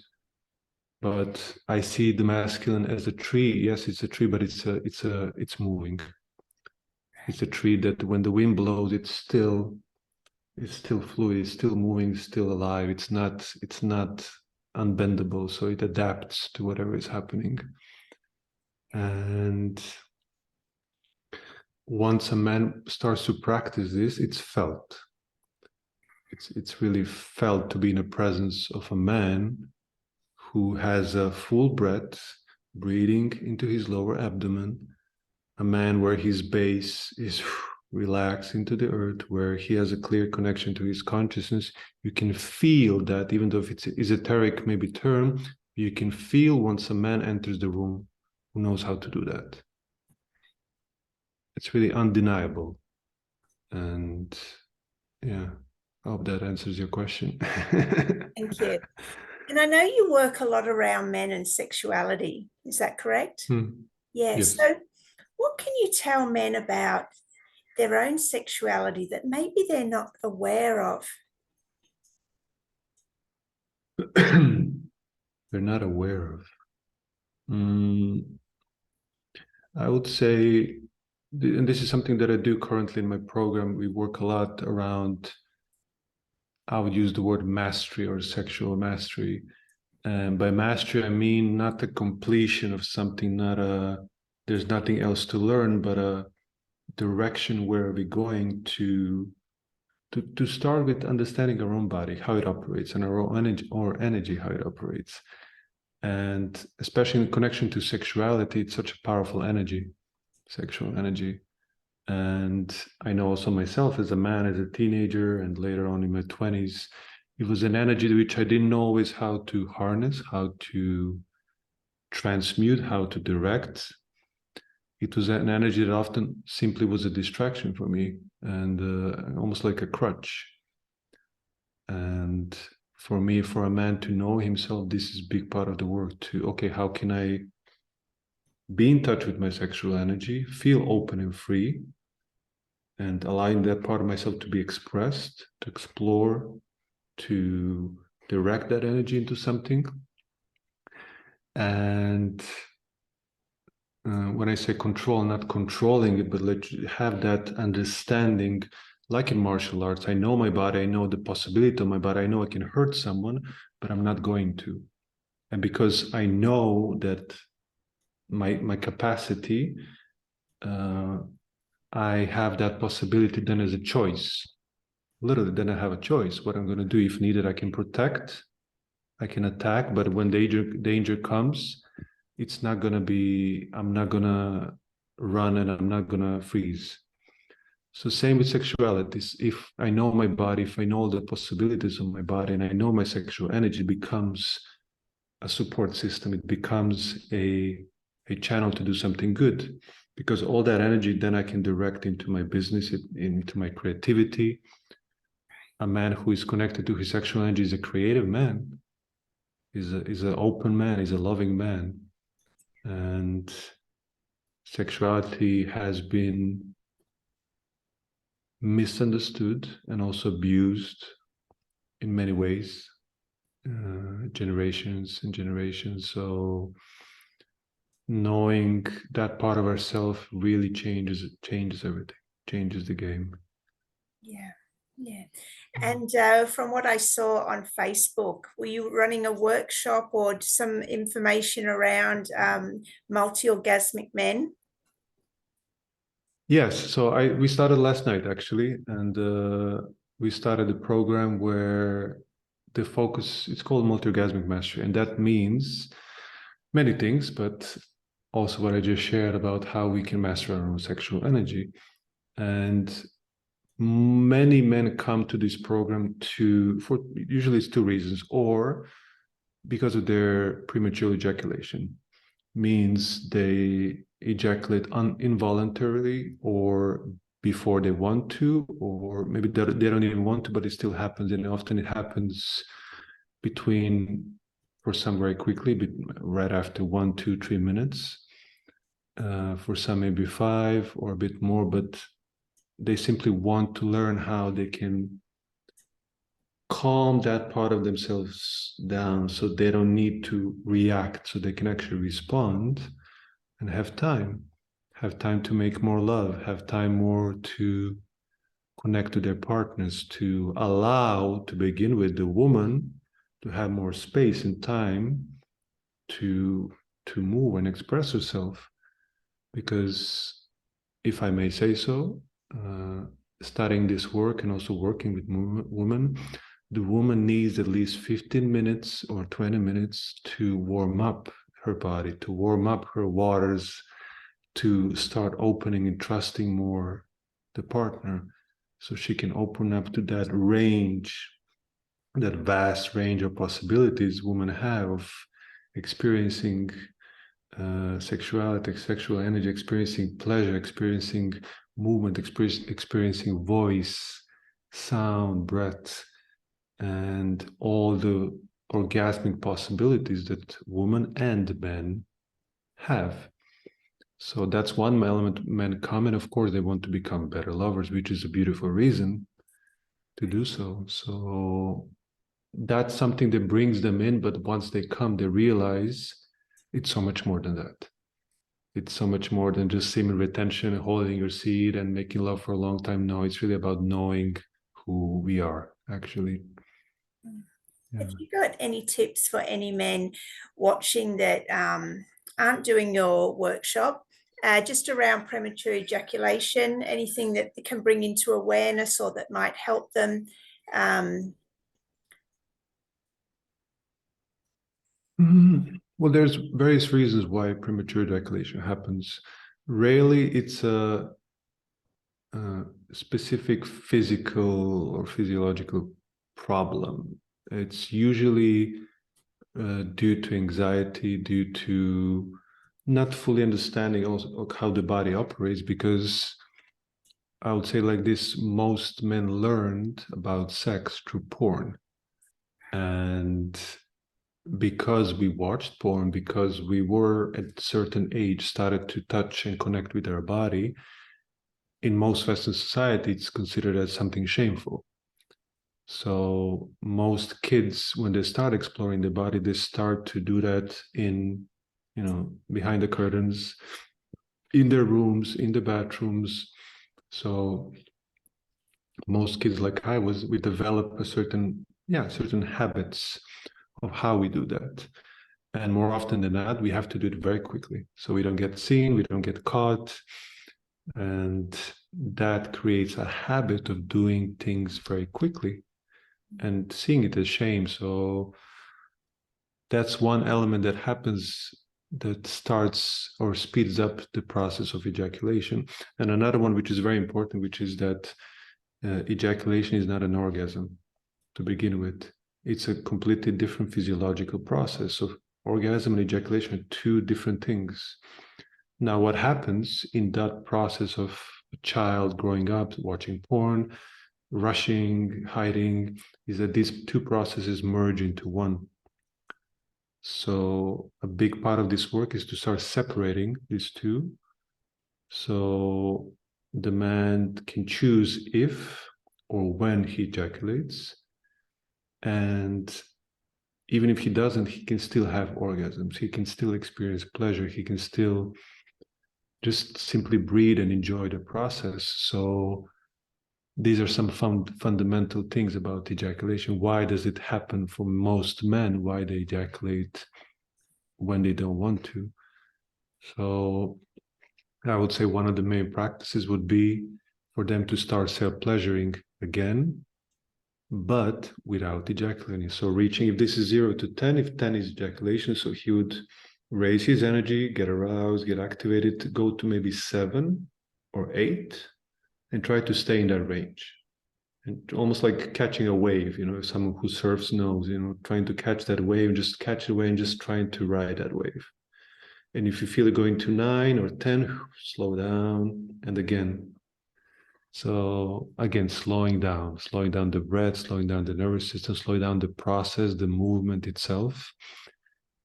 But I see the masculine as a tree. Yes, it's a tree, but it's moving. It's a tree that when the wind blows, it's still fluid, it's still moving, it's still alive. It's not unbendable, so it adapts to whatever is happening. And once a man starts to practice this, it's felt. It's really felt to be in the presence of a man who has a full breath, breathing into his lower abdomen, a man where his base is relaxed into the earth, where he has a clear connection to his consciousness. You can feel that, even though if it's an esoteric maybe term, you can feel once a man enters the room who knows how to do that. It's really undeniable. And yeah, I hope that answers your question. Thank you. And I know you work a lot around men and sexuality. Is that correct? Yeah. Yes. So what can you tell men about their own sexuality that maybe they're not aware of? They're not aware of. I would say, and this is something that I do currently in my program, we work a lot around, I would use the word mastery or sexual mastery. And by mastery, I mean not the completion of something, there's nothing else to learn, but a direction where we're going to start with understanding our own body, how it operates, and our own energy, how it operates. And especially in connection to sexuality, it's such a powerful energy, sexual energy. And I know also myself as a man, as a teenager, and later on in my 20s, it was an energy which I didn't know always how to harness, how to transmute, how to direct. It was an energy that often simply was a distraction for me, and almost like a crutch. And for me, for a man to know himself, this is a big part of the work to, okay, how can I be in touch with my sexual energy, feel open and free, and allowing that part of myself to be expressed, to explore, to direct that energy into something. And when I say control, not controlling it, but let you have that understanding. Like in martial arts, I know my body, I know the possibility of my body, I know I can hurt someone, but I'm not going to. And because I know that my capacity, I have that possibility then as a choice. Literally, then I have a choice. What I'm going to do, if needed, I can protect, I can attack, but when danger comes, it's not going to be, I'm not going to run and I'm not going to freeze. So same with sexualities. If I know my body, if I know all the possibilities of my body and I know my sexual energy, becomes a support system. It becomes a channel to do something good, because all that energy then I can direct into my business, into my creativity. A man who is connected to his sexual energy is a creative man, is an open man, is a loving man. And sexuality has been misunderstood and also abused in many ways, generations and generations. So knowing that part of ourselves really changes everything, changes the game. Yeah, yeah. And from what I saw on Facebook, were you running a workshop or some information around multi-orgasmic men? Yes, so we started last night actually, and we started a program where the focus, it's called multi-orgasmic mastery, and that means many things, but also what I just shared about how we can master our own sexual energy. And many men come to this program for usually it's two reasons, or because of their premature ejaculation, means they ejaculate involuntarily or before they want to, or maybe they don't even want to, but it still happens. And often it happens between, for some very quickly, but right after 1, 2, 3 minutes. For some, maybe 5 or a bit more, but they simply want to learn how they can calm that part of themselves down so they don't need to react, so they can actually respond and have time to make more love, have time more to connect to their partners, to allow, to begin with, the woman to have more space and time to move and express herself. Because if I may say so, starting this work and also working with women, the woman needs at least 15 minutes or 20 minutes to warm up her body, to warm up her waters, to start opening and trusting more the partner, so she can open up to that range, that vast range of possibilities women have of experiencing sexuality, sexual energy, experiencing pleasure, experiencing movement, experiencing voice, sound, breath, and all the orgasmic possibilities that women and men have. So that's one element men come, and of course they want to become better lovers, which is a beautiful reason to do so. So that's something that brings them in, but once they come, they realize it's so much more than that. It's so much more than just semen retention and holding your seed and making love for a long time. No, it's really about knowing who we are, actually. Have Yeah. you got any tips for any men watching that aren't doing your workshop, just around premature ejaculation, anything that they can bring into awareness or that might help them? Well, there's various reasons why premature ejaculation happens. Rarely it's a specific physical or physiological problem. It's usually due to anxiety, due to not fully understanding also of how the body operates, because I would say like this, most men learned about sex through porn. And because we watched porn, because we were at a certain age, started to touch and connect with our body, in most Western society, it's considered as something shameful. So most kids, when they start exploring the body, they start to do that in, behind the curtains, in their rooms, in the bathrooms. So most kids, like I was, we develop certain habits of how we do that. And more often than not, we have to do it very quickly. So we don't get seen, we don't get caught. And that creates a habit of doing things very quickly and seeing it as shame. So that's one element that happens, that starts or speeds up the process of ejaculation. And another one, which is very important, which is that ejaculation is not an orgasm to begin with. It's a completely different physiological process. So orgasm and ejaculation are two different things. Now, what happens in that process of a child growing up, watching porn, rushing, hiding, is that these two processes merge into one. So a big part of this work is to start separating these two. So the man can choose if or when he ejaculates. And even if he doesn't, he can still have orgasms. He can still experience pleasure. He can still just simply breathe and enjoy the process. So these are some fundamental things about ejaculation. Why does it happen for most men? Why they ejaculate when they don't want to? So I would say one of the main practices would be for them to start self-pleasuring again, but without ejaculating. So reaching, if this is 0 to 10, if 10 is ejaculation, so he would raise his energy, get aroused, get activated, go to maybe 7 or 8, and try to stay in that range. And almost like catching a wave, someone who surfs knows, trying to catch that wave, just catch the wave and just trying to ride that wave. And if you feel it going to 9 or 10, slow down. And again, so again, slowing down the breath, slowing down the nervous system, slowing down the process, the movement itself,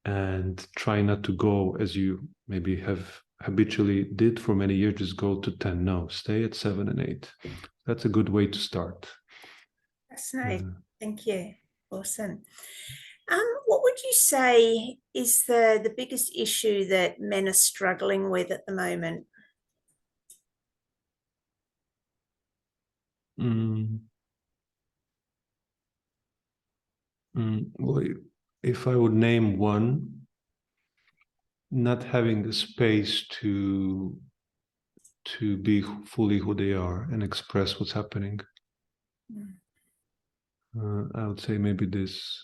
and try not to go as you maybe have habitually did for many years, just go to 10. No, stay at 7 and 8. That's a good way to start. That's nice. Thank you. Awesome. What would you say is the biggest issue that men are struggling with at the moment? Well, if I would name one, not having the space to be fully who they are and express what's happening. I would say maybe this.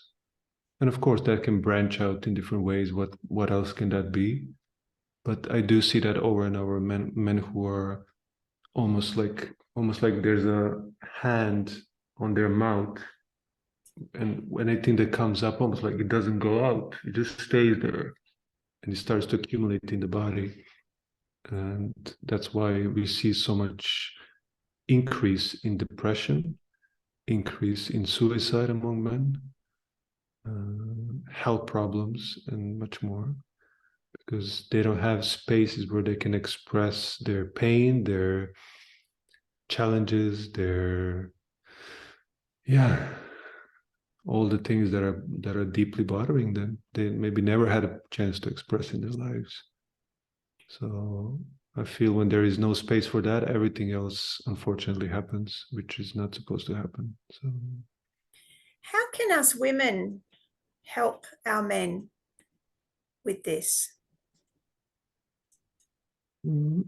And of course, that can branch out in different ways. What else can that be? But I do see that over and over, men who are almost like there's a hand on their mouth, and anything that comes up, almost like it doesn't go out, it just stays there, and it starts to accumulate in the body. And that's why we see so much increase in depression, increase in suicide among men, health problems, and much more, because they don't have spaces where they can express their pain, their challenges, their all the things that are deeply bothering them. They maybe never had a chance to express in their lives. So I feel when there is no space for that, everything else unfortunately happens, which is not supposed to happen. So how can us women help our men with this? well,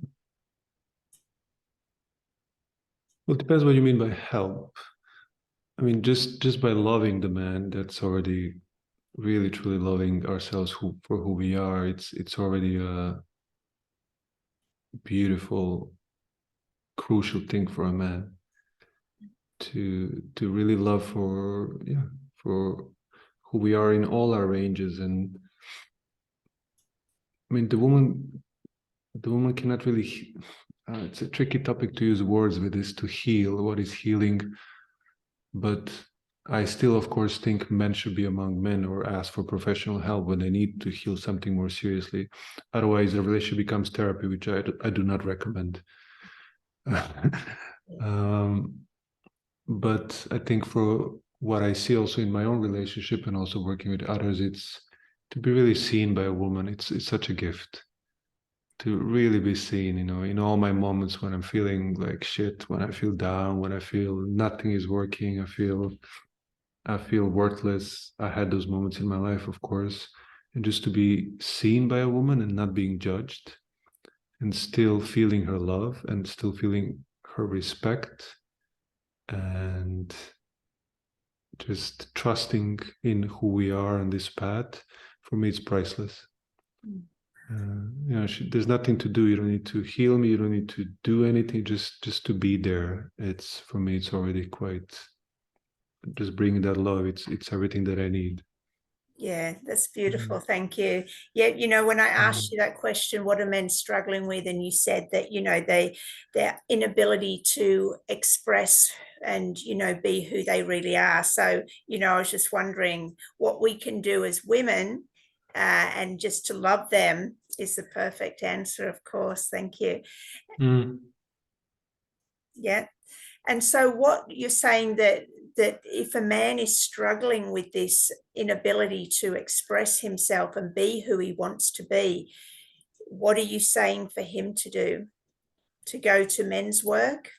it depends what you mean by help. I mean, just by loving the man, that's already really truly loving ourselves for who we are. It's already a beautiful, crucial thing for a man to really love for who we are in all our ranges. And I mean, the woman cannot really. It's a tricky topic to use words with, is to heal. What is healing? But I still, of course, think men should be among men or ask for professional help when they need to heal something more seriously. Otherwise, the relationship becomes therapy, which I do not recommend. But I think for what I see also in my own relationship and also working with others, it's to be really seen by a woman. It's such a gift. to really be seen, in all my moments when I'm feeling like shit, when I feel down, when I feel nothing is working, I feel worthless. I had those moments in my life, of course. And just to be seen by a woman and not being judged and still feeling her love and still feeling her respect and just trusting in who we are on this path, for me, it's priceless. There's nothing to do. You don't need to heal me. You don't need to do anything. Just to be there. It's, for me, it's already quite. Just bringing that love. It's everything that I need. Yeah, that's beautiful. Thank you. Yeah, when I asked Mm. you that question, what are men struggling with? And you said that, their inability to express and, be who they really are. So, I was just wondering what we can do as women, and just to love them is the perfect answer, of course. Thank you. Mm. Yeah. And so what you're saying, that if a man is struggling with this inability to express himself and be who he wants to be, what are you saying for him to do? To go to men's work?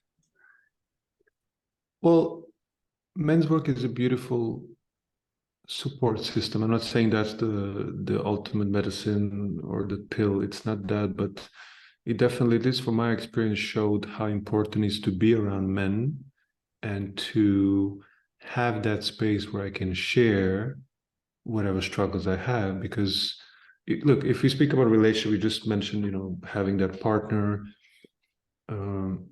Well, men's work is a beautiful support system. I'm not saying that's the ultimate medicine or the pill. It's not that, but it definitely, at least from my experience, showed how important it is to be around men and to have that space where I can share whatever struggles I have. Because look, if we speak about relationship, we just mentioned, having that partner. Um,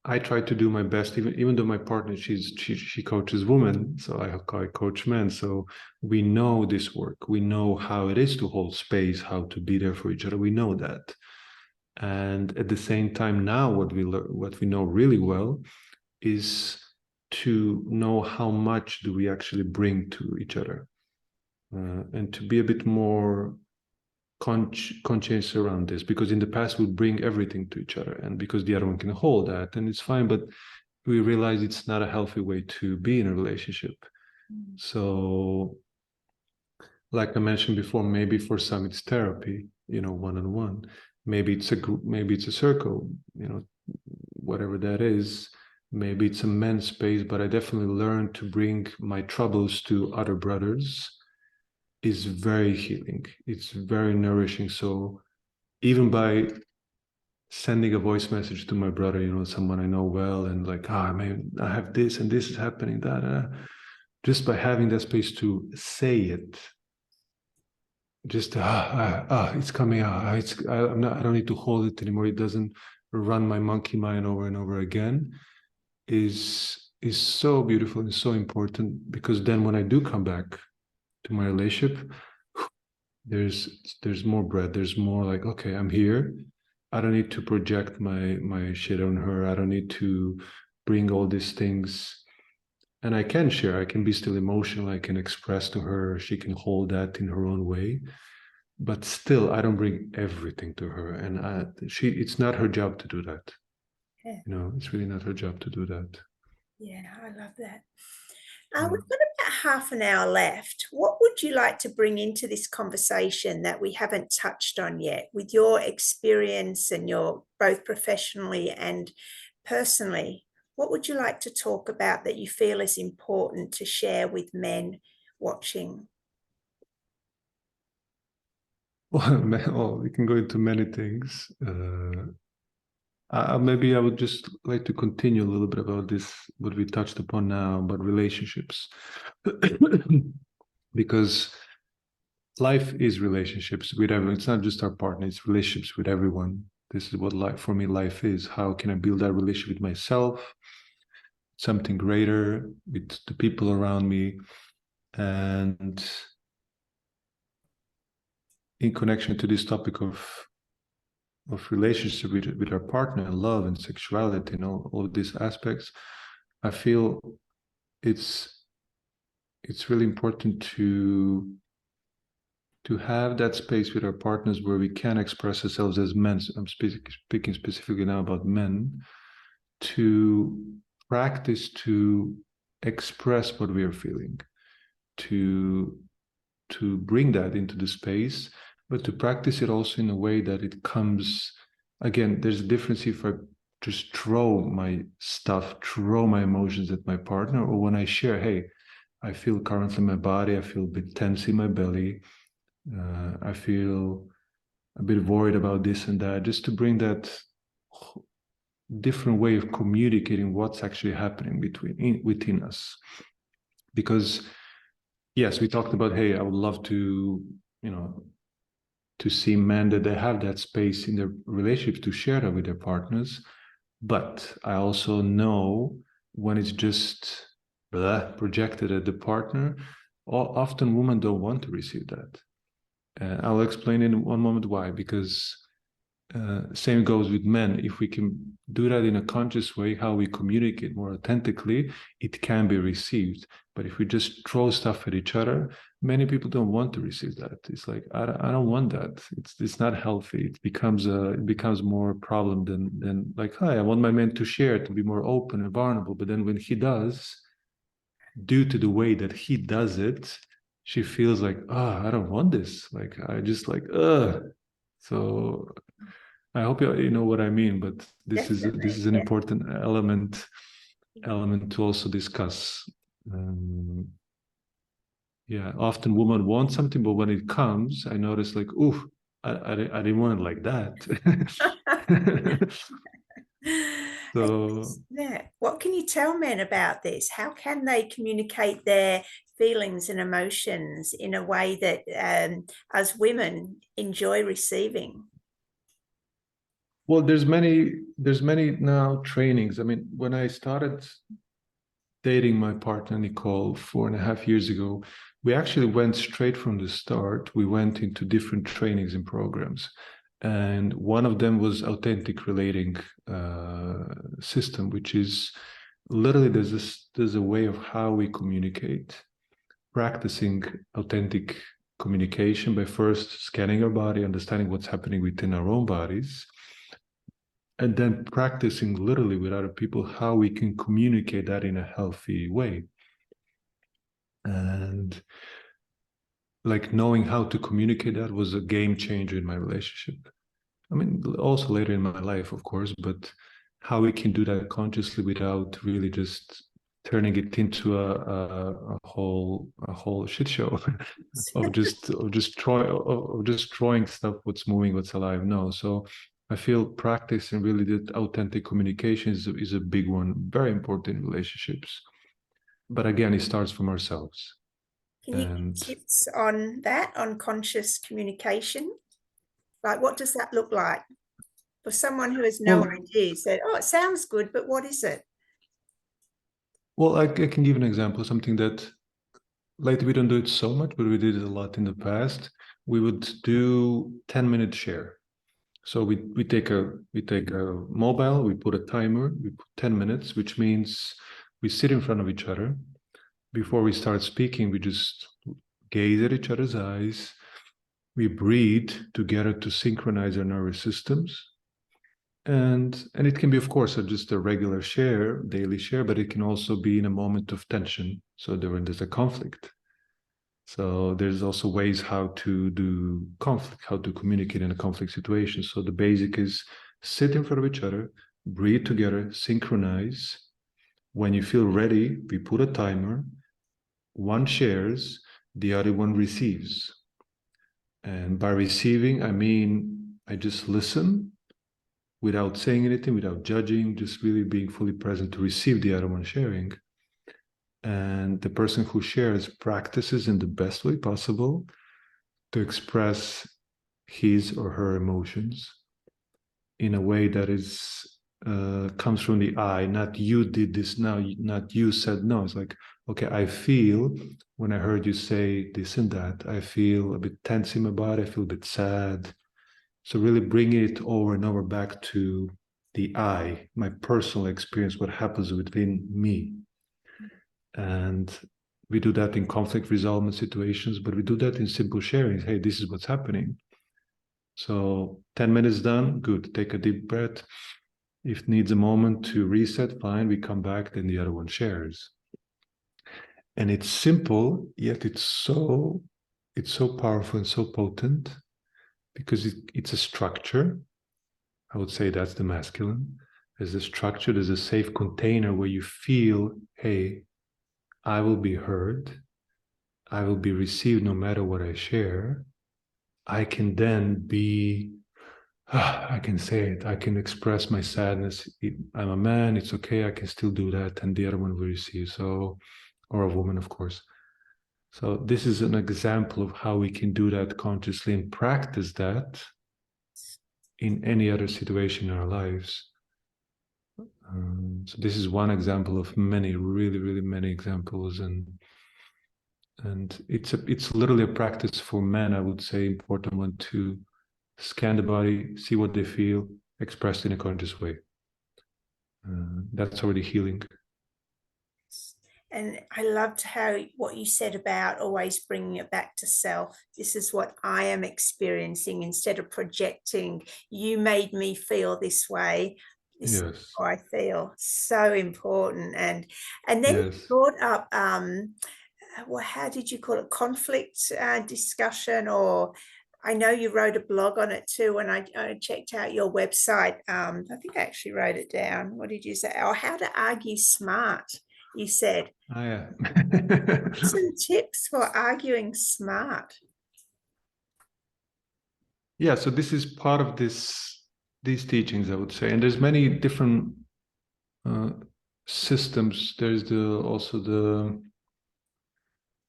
I try to do my best, even though my partner, she coaches women, so I coach men. So we know this work. We know how it is to hold space, how to be there for each other. We know that, and at the same time, now what we know really well is to know how much do we actually bring to each other, and to be a bit more conscious around this, because in the past we bring everything to each other, and because the other one can hold that, and it's fine, but we realize it's not a healthy way to be in a relationship. So, like I mentioned before, maybe for some it's therapy, one-on-one. Maybe it's a group, maybe it's a circle, whatever that is. Maybe it's a men's space, but I definitely learned to bring my troubles to other brothers is very healing. It's very nourishing. So even by sending a voice message to my brother, someone I know well, and like, man, I have this and this is happening, that, just by having that space to say it, just it's coming out. I don't need to hold it anymore. It doesn't run my monkey mind over and over again. Is so beautiful and so important, because then when I do come back to my relationship, there's more bread. There's more like, okay, I'm here. I don't need to project my shit on her. I don't need to bring all these things. And I can share. I can be still emotional. I can express to her. She can hold that in her own way. But still, I don't bring everything to her. And it's not her job to do that. Yeah. It's really not her job to do that. Yeah, I love that. Yeah. We've got about half an hour left. What would you like to bring into this conversation that we haven't touched on yet, with your experience and your both professionally and personally? What would you like to talk about that you feel is important to share with men watching? Well, we can go into many things. Maybe I would just like to continue a little bit about this, what we touched upon now, about relationships. Because life is relationships with everyone. It's not just our partner, it's relationships with everyone. This is what life, for me, life is. How can I build that relationship with myself, something greater, with the people around me? And in connection to this topic of relationship with our partner, and love and sexuality and all of these aspects, I feel it's really important to have that space with our partners where we can express ourselves as men. So I'm speaking specifically now about men, to practice to express what we are feeling, to bring that into the space, but to practice it also in a way that it comes, again, there's a difference if I just throw my stuff, throw my emotions at my partner, or when I share, hey, I feel currently in my body, I feel a bit tense in my belly, I feel a bit worried about this and that, just to bring that different way of communicating what's actually happening within us. Because yes, we talked about, hey, I would love to, to see men that they have that space in their relationships to share that with their partners. But I also know when it's just projected at the partner, often women don't want to receive that. I'll explain in one moment why, because same goes with men. If we can do that in a conscious way, how we communicate more authentically, it can be received. But if we just throw stuff at each other, many people don't want to receive that. It's like, I don't want that. It's not healthy. It becomes more a problem than like, hi, I want my man to share, to be more open and vulnerable. But then when he does, due to the way that he does it, she feels like, I don't want this. Like, I just like, So I hope you know what I mean, but this Definitely, is an yeah. important element to also discuss. Um, yeah, often women want something, but when it comes, I notice like, ooh, I didn't want it like that. So, Yeah. What can you tell men about this? How can they communicate their feelings and emotions in a way that as women enjoy receiving? well, there's many now trainings. I mean, when I started dating my partner Nicole 4.5 years ago, we actually went straight from the start. We went into different trainings and programs, and one of them was authentic relating system, which is literally there's a way of how we communicate, practicing authentic communication by first scanning our body, understanding what's happening within our own bodies, and then practicing literally with other people how we can communicate that in a healthy way. And like knowing how to communicate that was a game changer in my relationship. I mean, also later in my life, of course, but how we can do that consciously without really just turning it into a whole shit show of just drawing stuff, what's moving, what's alive. No, so I feel practice and really that authentic communication is a big one, very important in relationships. But again, it starts from ourselves. Can you give And tips on that, on conscious communication? Like, what does that look like for someone who has no well, idea? Said, "Oh, it sounds good, but what is it?" I can give an example, something that lately we don't do it so much, but we did it a lot in the past. We would do 10-minute share. So we take a mobile, we put a timer, we put 10 minutes, which means we sit in front of each other. Before we start speaking, we just gaze at each other's eyes. We breathe together to synchronize our nervous systems. And it can be, of course, just a regular share, daily share, but it can also be in a moment of tension. So there's a conflict. So there's also ways how to do conflict, how to communicate in a conflict situation. So the basic is sit in front of each other, breathe together, synchronize. When you feel ready, we put a timer. One shares, the other one receives. And by receiving, I mean, I just listen without saying anything, without judging, just really being fully present to receive the other one sharing. And the person who shares practices in the best way possible to express his or her emotions in a way that is comes from the I, not you did this now, not you said no. It's like, okay, I feel when I heard you say this and that, I feel a bit tense in my body, I feel a bit sad. So really bringing it over and over back to the I, my personal experience, what happens within me. And we do that in conflict resolvement situations, but we do that in simple sharing. Hey, this is what's happening. So 10 minutes done, good. Take a deep breath. If needs a moment to reset, fine. We come back, then the other one shares. And it's simple, yet it's so powerful and so potent because it's a structure. I would say that's the masculine. There's a structure, there's a safe container where you feel, hey, I will be heard, I will be received no matter what I share. I can then be, I can say it, I can express my sadness. I'm a man, it's okay, I can still do that. And the other one will receive, so, or a woman, of course. So this is an example of how we can do that consciously and practice that in any other situation in our lives. So this is one example of many, really, really many examples, and it's literally a practice for men. I would say important one to scan the body, see what they feel, expressed in a conscious way. That's already healing. And I loved what you said about always bringing it back to self. This is what I am experiencing instead of projecting. You made me feel this way. This is Yes. how I feel. So important. And then you Yes. brought up well, how did you call it? Conflict discussion, or I know you wrote a blog on it too. When I checked out your website, I think I actually wrote it down. What did you say? Oh, how to argue smart. You said Oh, yeah. some tips for arguing smart. Yeah, so this is part of these teachings, I would say, and there's many different systems. There's also the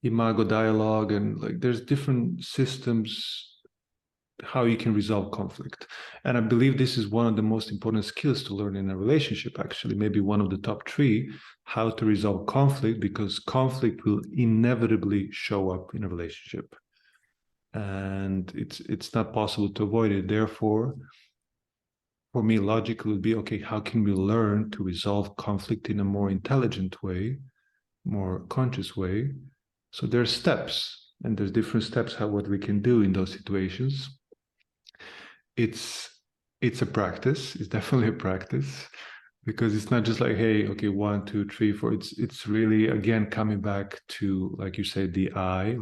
imago dialogue, and like there's different systems how you can resolve conflict. And I believe this is one of the most important skills to learn in a relationship, actually, maybe one of the top 3, how to resolve conflict, because conflict will inevitably show up in a relationship. And it's not possible to avoid it. Therefore, for me, logic would be, okay, how can we learn to resolve conflict in a more intelligent way, more conscious way? So there's steps, and there's different steps what we can do in those situations. It's a practice. It's definitely a practice, because it's not just like, hey, okay, 1, 2, 3, 4. It's really, again, coming back to, like you said, the I,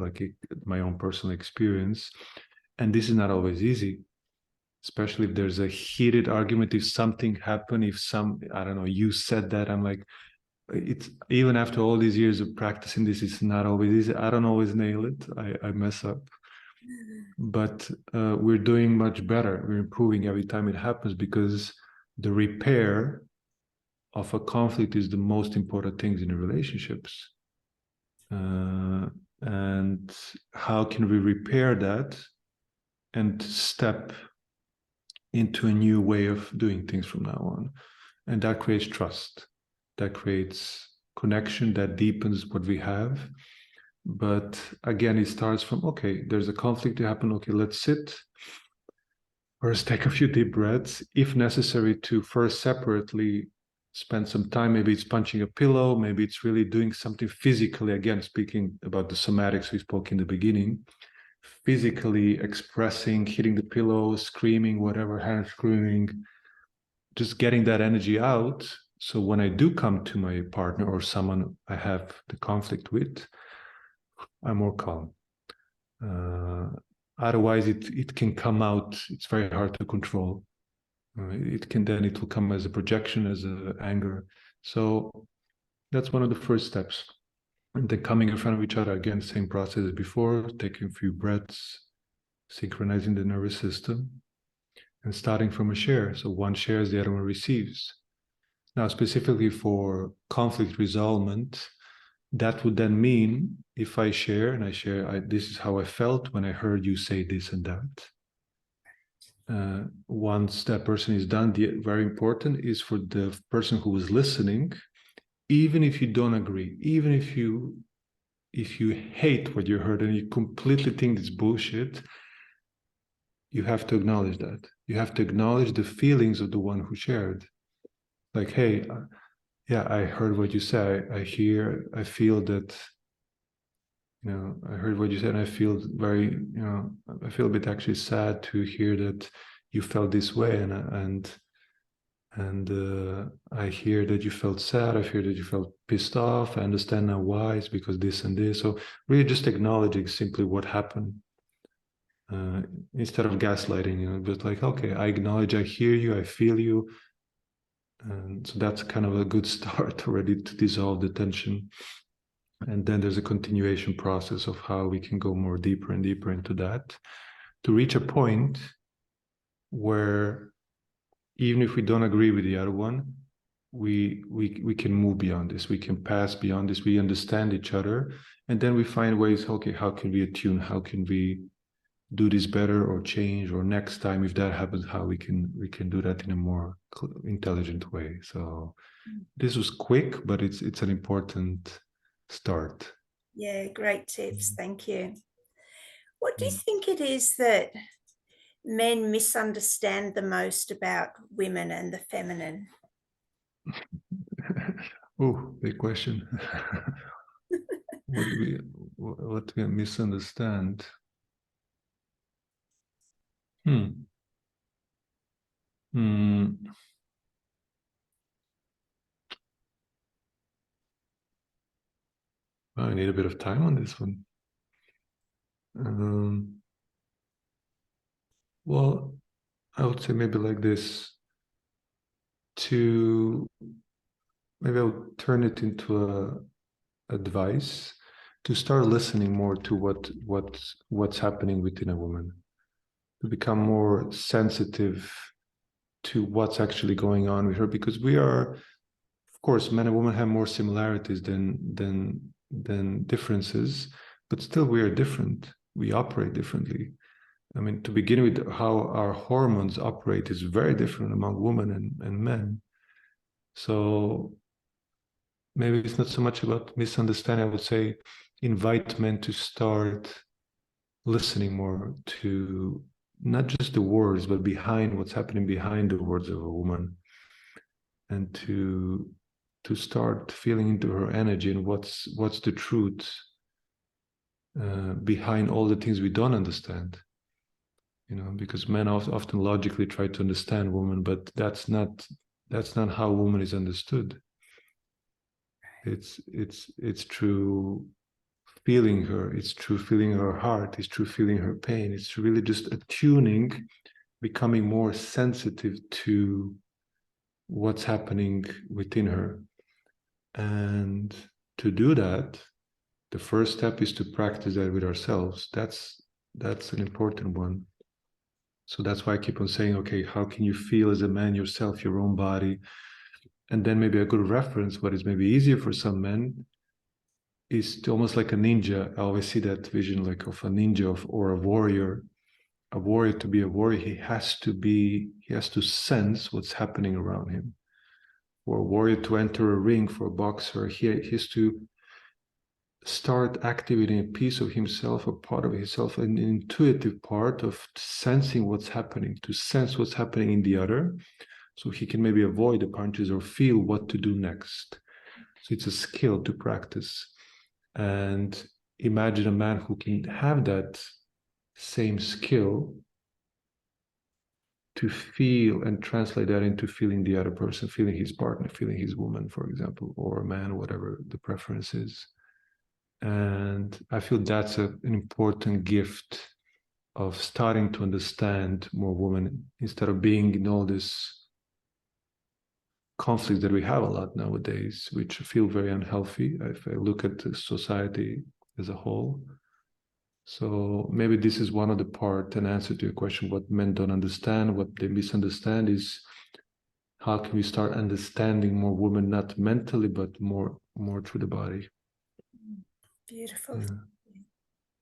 my own personal experience. And this is not always easy, especially if there's a heated argument. If something happened, I don't know, you said that, I'm like, it's even after all these years of practicing this, it's not always easy. I don't always nail it. I mess up. But we're doing much better. We're improving every time it happens, because the repair of a conflict is the most important things in the relationships. And how can we repair that and step into a new way of doing things from now on? And that creates trust, that creates connection, that deepens what we have. But again, it starts from, okay, there's a conflict to happen. Okay, let's sit. First, take a few deep breaths, if necessary, to first separately spend some time. Maybe it's punching a pillow. Maybe it's really doing something physically. Again, speaking about the somatics we spoke in the beginning, physically expressing, hitting the pillow, screaming, whatever, hand screaming, just getting that energy out. So when I do come to my partner or someone I have the conflict with, I'm more calm. Otherwise, it can come out. It's very hard to control. It will come as a projection, as a anger. So that's one of the first steps. And then coming in front of each other, again, same process as before, taking a few breaths, synchronizing the nervous system, and starting from a share. So one shares, the other one receives. Now, specifically for conflict resolvement, that would then mean if I share, and this is how I felt when I heard you say this and that. Once that person is done, very important is for the person who is listening, even if you don't agree, even if you hate what you heard and you completely think it's bullshit, you have to acknowledge that. You have to acknowledge the feelings of the one who shared. Like, hey, yeah, I heard what you said. I feel that, I heard what you said, and I feel I feel a bit actually sad to hear that you felt this way, and I hear that you felt sad. I hear that you felt pissed off. I understand now why. It's because this and this. So really just acknowledging simply what happened. instead of gaslighting, but like, okay, I acknowledge, I hear you, I feel you. And so that's kind of a good start already to dissolve the tension. And then there's a continuation process of how we can go more deeper and deeper into that to reach a point where even if we don't agree with the other one, we can move beyond this. We can pass beyond this. We understand each other, and then we find ways. Okay, how can we attune? How can we do this better or change? Or next time, if that happens, how we can do that in a more intelligent way. So this was quick, but it's an important start. Yeah, great tips. Thank you. What do you Mm. think it is that men misunderstand the most about women and the feminine? Oh, big question. What we misunderstand? Hmm. Hmm. I need a bit of time on this one. Um, well, I would say maybe like this. To maybe I'll turn it into a advice to start listening more to what's happening within a woman, to become more sensitive to what's actually going on with her, because we are, of course, men and women have more similarities than differences, but still we are different. We operate differently. I mean, to begin with, how our hormones operate is very different among women and men. So maybe it's not so much about misunderstanding. I would say invite men to start listening more to not just the words, but behind what's happening behind the words of a woman, and to start feeling into her energy and what's the truth behind all the things we don't understand. Because men often logically try to understand women, but that's not how woman is understood. It's true feeling her, it's true feeling her heart, it's true feeling her pain, it's really just attuning, becoming more sensitive to what's happening within her. And to do that, the first step is to practice that with ourselves. That's an important one. So that's why I keep on saying, okay, how can you feel as a man yourself, your own body? And then maybe a good reference, what is maybe easier for some men, is almost like a ninja. I always see that vision like of a ninja or a warrior. A warrior, to be a warrior, he has to sense what's happening around him. For a warrior to enter a ring, for a boxer, he has to start activating a piece of himself, a part of himself, an intuitive part of sensing what's happening, to sense what's happening in the other, so he can maybe avoid the punches or feel what to do next. So it's a skill to practice. And imagine a man who can have that same skill to feel and translate that into feeling the other person, feeling his partner, feeling his woman, for example, or a man, whatever the preference is. And I feel that's an important gift of starting to understand more women instead of being in all this conflicts that we have a lot nowadays, which feel very unhealthy if I look at the society as a whole. So maybe this is one of the part, an answer to your question, what men don't understand, what they misunderstand is how can we start understanding more women, not mentally, but more through the body. Beautiful. Yeah.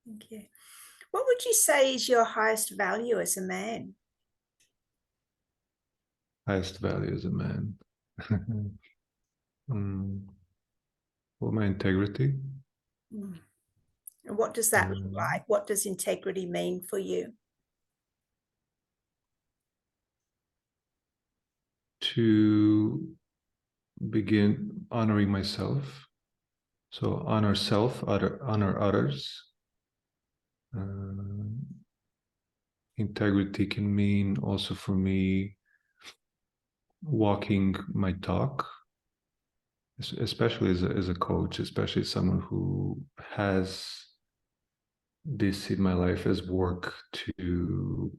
Thank you. What would you say is your highest value as a man? Highest value as a man. Well, my integrity. Mm. And what does that look Um, like? What does integrity mean for you? to begin honoring myself. So honor self, honor others. Um, Integrity can mean also for me walking my talk, especially as a coach, especially someone who has this in my life as work to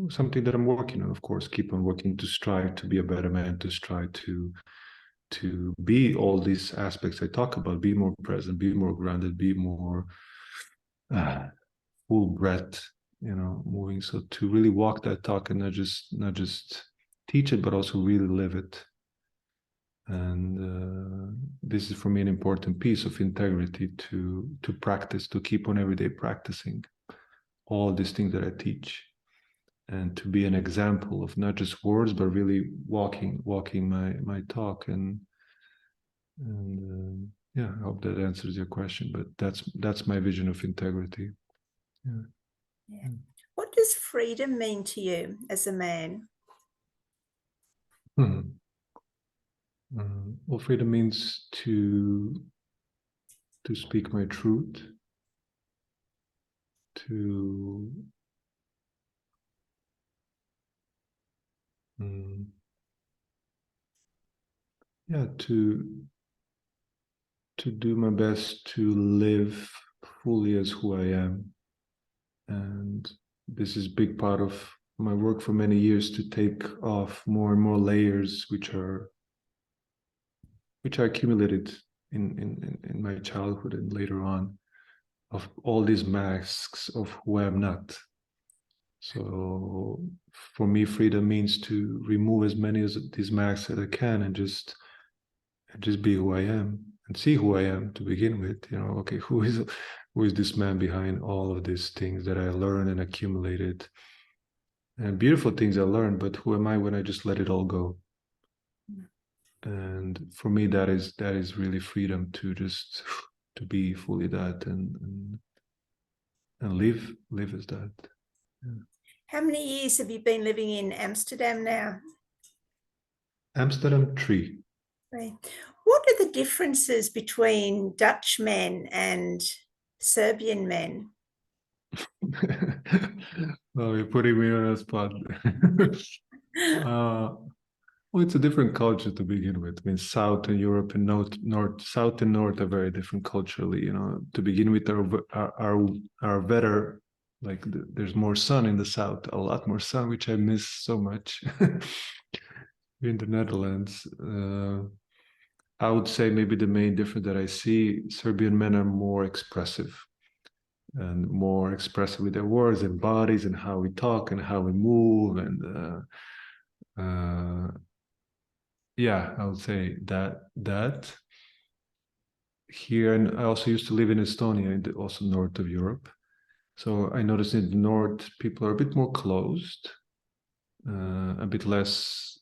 something that I'm working on, of course, keep on working to strive to be a better man, to strive to be all these aspects I talk about, be more present, be more grounded, be more full breath, moving. So to really walk that talk and not just teach it, but also really live it. And this is for me an important piece of integrity to practice, to keep on every day practicing all these things that I teach, and to be an example of not just words but really walking my talk. And yeah, I hope that answers your question, but that's my vision of integrity. Yeah. Yeah. What does freedom mean to you as a man? Well, freedom means to speak my truth, to yeah, to do my best to live fully as who I am. And this is a big part of my work for many years, to take off more and more layers which are accumulated in my childhood and later on, of all these masks of who I'm not. So for me, freedom means to remove as many of these masks as I can, and just be who I am, and see who I am to begin with. Okay, who is this man behind all of these things that I learned and accumulated, and beautiful things I learned, but who am I when I just let it all go? And for me, that is really freedom, to just to be fully that, and live as that. Yeah. How many years have you been living in Amsterdam now? Amsterdam 3. Right. What are the differences between Dutch men and Serbian men? Well, you're putting me on a spot. Well, it's a different culture to begin with. I mean, South and Europe and South and North are very different culturally. To begin with, are better. Like there's more sun in the South, a lot more sun, which I miss so much in the Netherlands. I would say maybe the main difference that I see: Serbian men are more expressive, and more expressive with their words and bodies, and how we talk and how we move. And yeah, I would say that here. And I also used to live in Estonia, also north of Europe. So I noticed in the north, people are a bit more closed, a bit less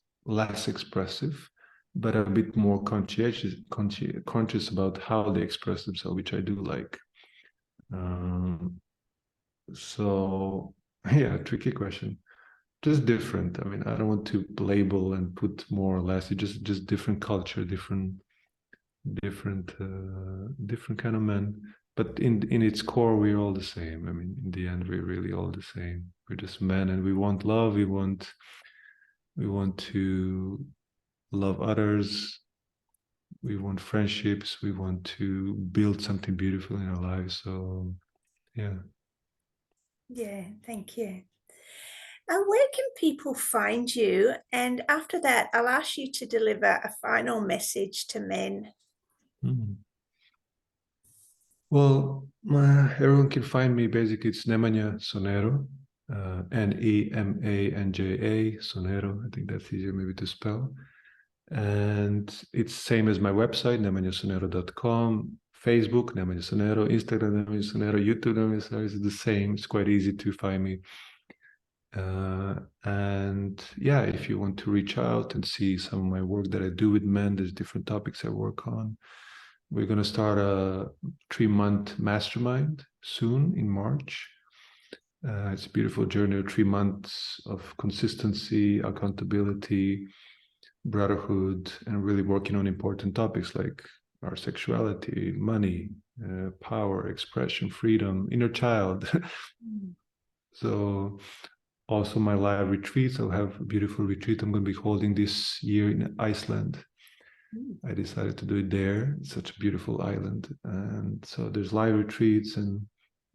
expressive, but a bit more conscious about how they express themselves, which I do like. So yeah, tricky question. Just different. I mean, I don't want to label and put more or less. It's just different culture, different kind of men. But in its core, we're all the same. I mean, in the end, we're really all the same. We're just men, and we want love. We want to love others. We want friendships. We want to build something beautiful in our lives. So yeah. Yeah, thank you. Where can people find you? And after that, I'll ask you to deliver a final message to men. Well, everyone can find me. Basically, it's Nemanja Sonero, Nemanja, Sonero. I think that's easier maybe to spell. And it's same as my website, nemanja-sonero.com, Facebook, Nemanja Sonero, Instagram, Nemanja Sonero, YouTube, Nemanja Sonero. It's the same. It's quite easy to find me. And yeah, if you want to reach out and see some of my work that I do with men, there's different topics I work on. We're going to start a 3-month mastermind soon in March. It's a beautiful journey of 3 months of consistency, accountability, brotherhood, and really working on important topics like our sexuality, money, power, expression, freedom, inner child. So also my live retreats. I'll have a beautiful retreat I'm going to be holding this year in Iceland. I decided to do it there. It's such a beautiful island. And so there's live retreats and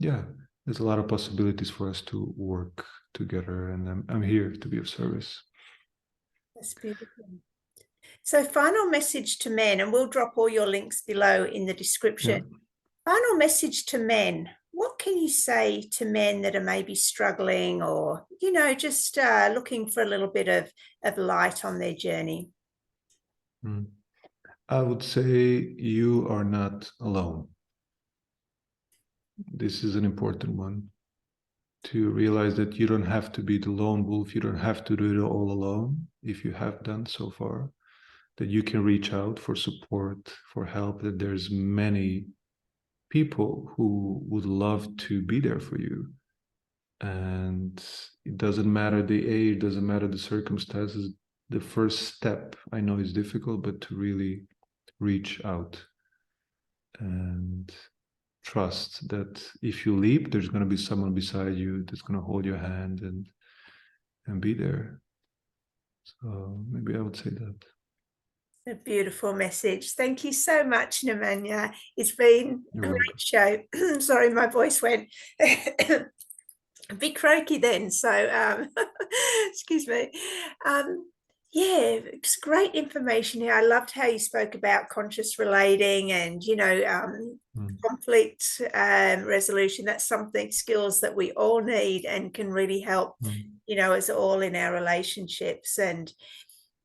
yeah, there's a lot of possibilities for us to work together, and I'm here to be of service. That's beautiful. So final message to men, and we'll drop all your links below in the description. Yeah. Final message to men. What can you say to men that are maybe struggling or, just looking for a little bit of light on their journey? I would say you are not alone. This is an important one, to realize that you don't have to be the lone wolf. You don't have to do it all alone if you have done so far, that you can reach out for support, for help, that there's many people who would love to be there for you. And it doesn't matter the age, doesn't matter the circumstances. The first step, I know, is difficult, but to really reach out and trust that if you leap, there's going to be someone beside you that's going to hold your hand and be there. So maybe I would say that. A beautiful message. Thank you so much, Nemanja. It's been a great show. Sorry, my voice went a bit croaky then. So, excuse me. Yeah, it's great information here. I loved how you spoke about conscious relating and, conflict resolution. That's skills that we all need and can really help, us all in our relationships. And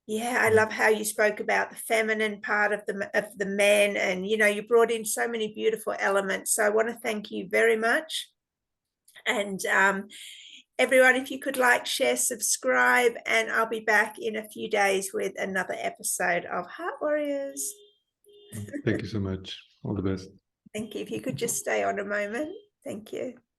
yeah, I love how you spoke about the feminine part of the men, and you brought in so many beautiful elements. So I want to thank you very much. And everyone, if you could like, share, subscribe, and I'll be back in a few days with another episode of Heart Warriors. Thank you so much. All the best. Thank you. If you could just stay on a moment. Thank you.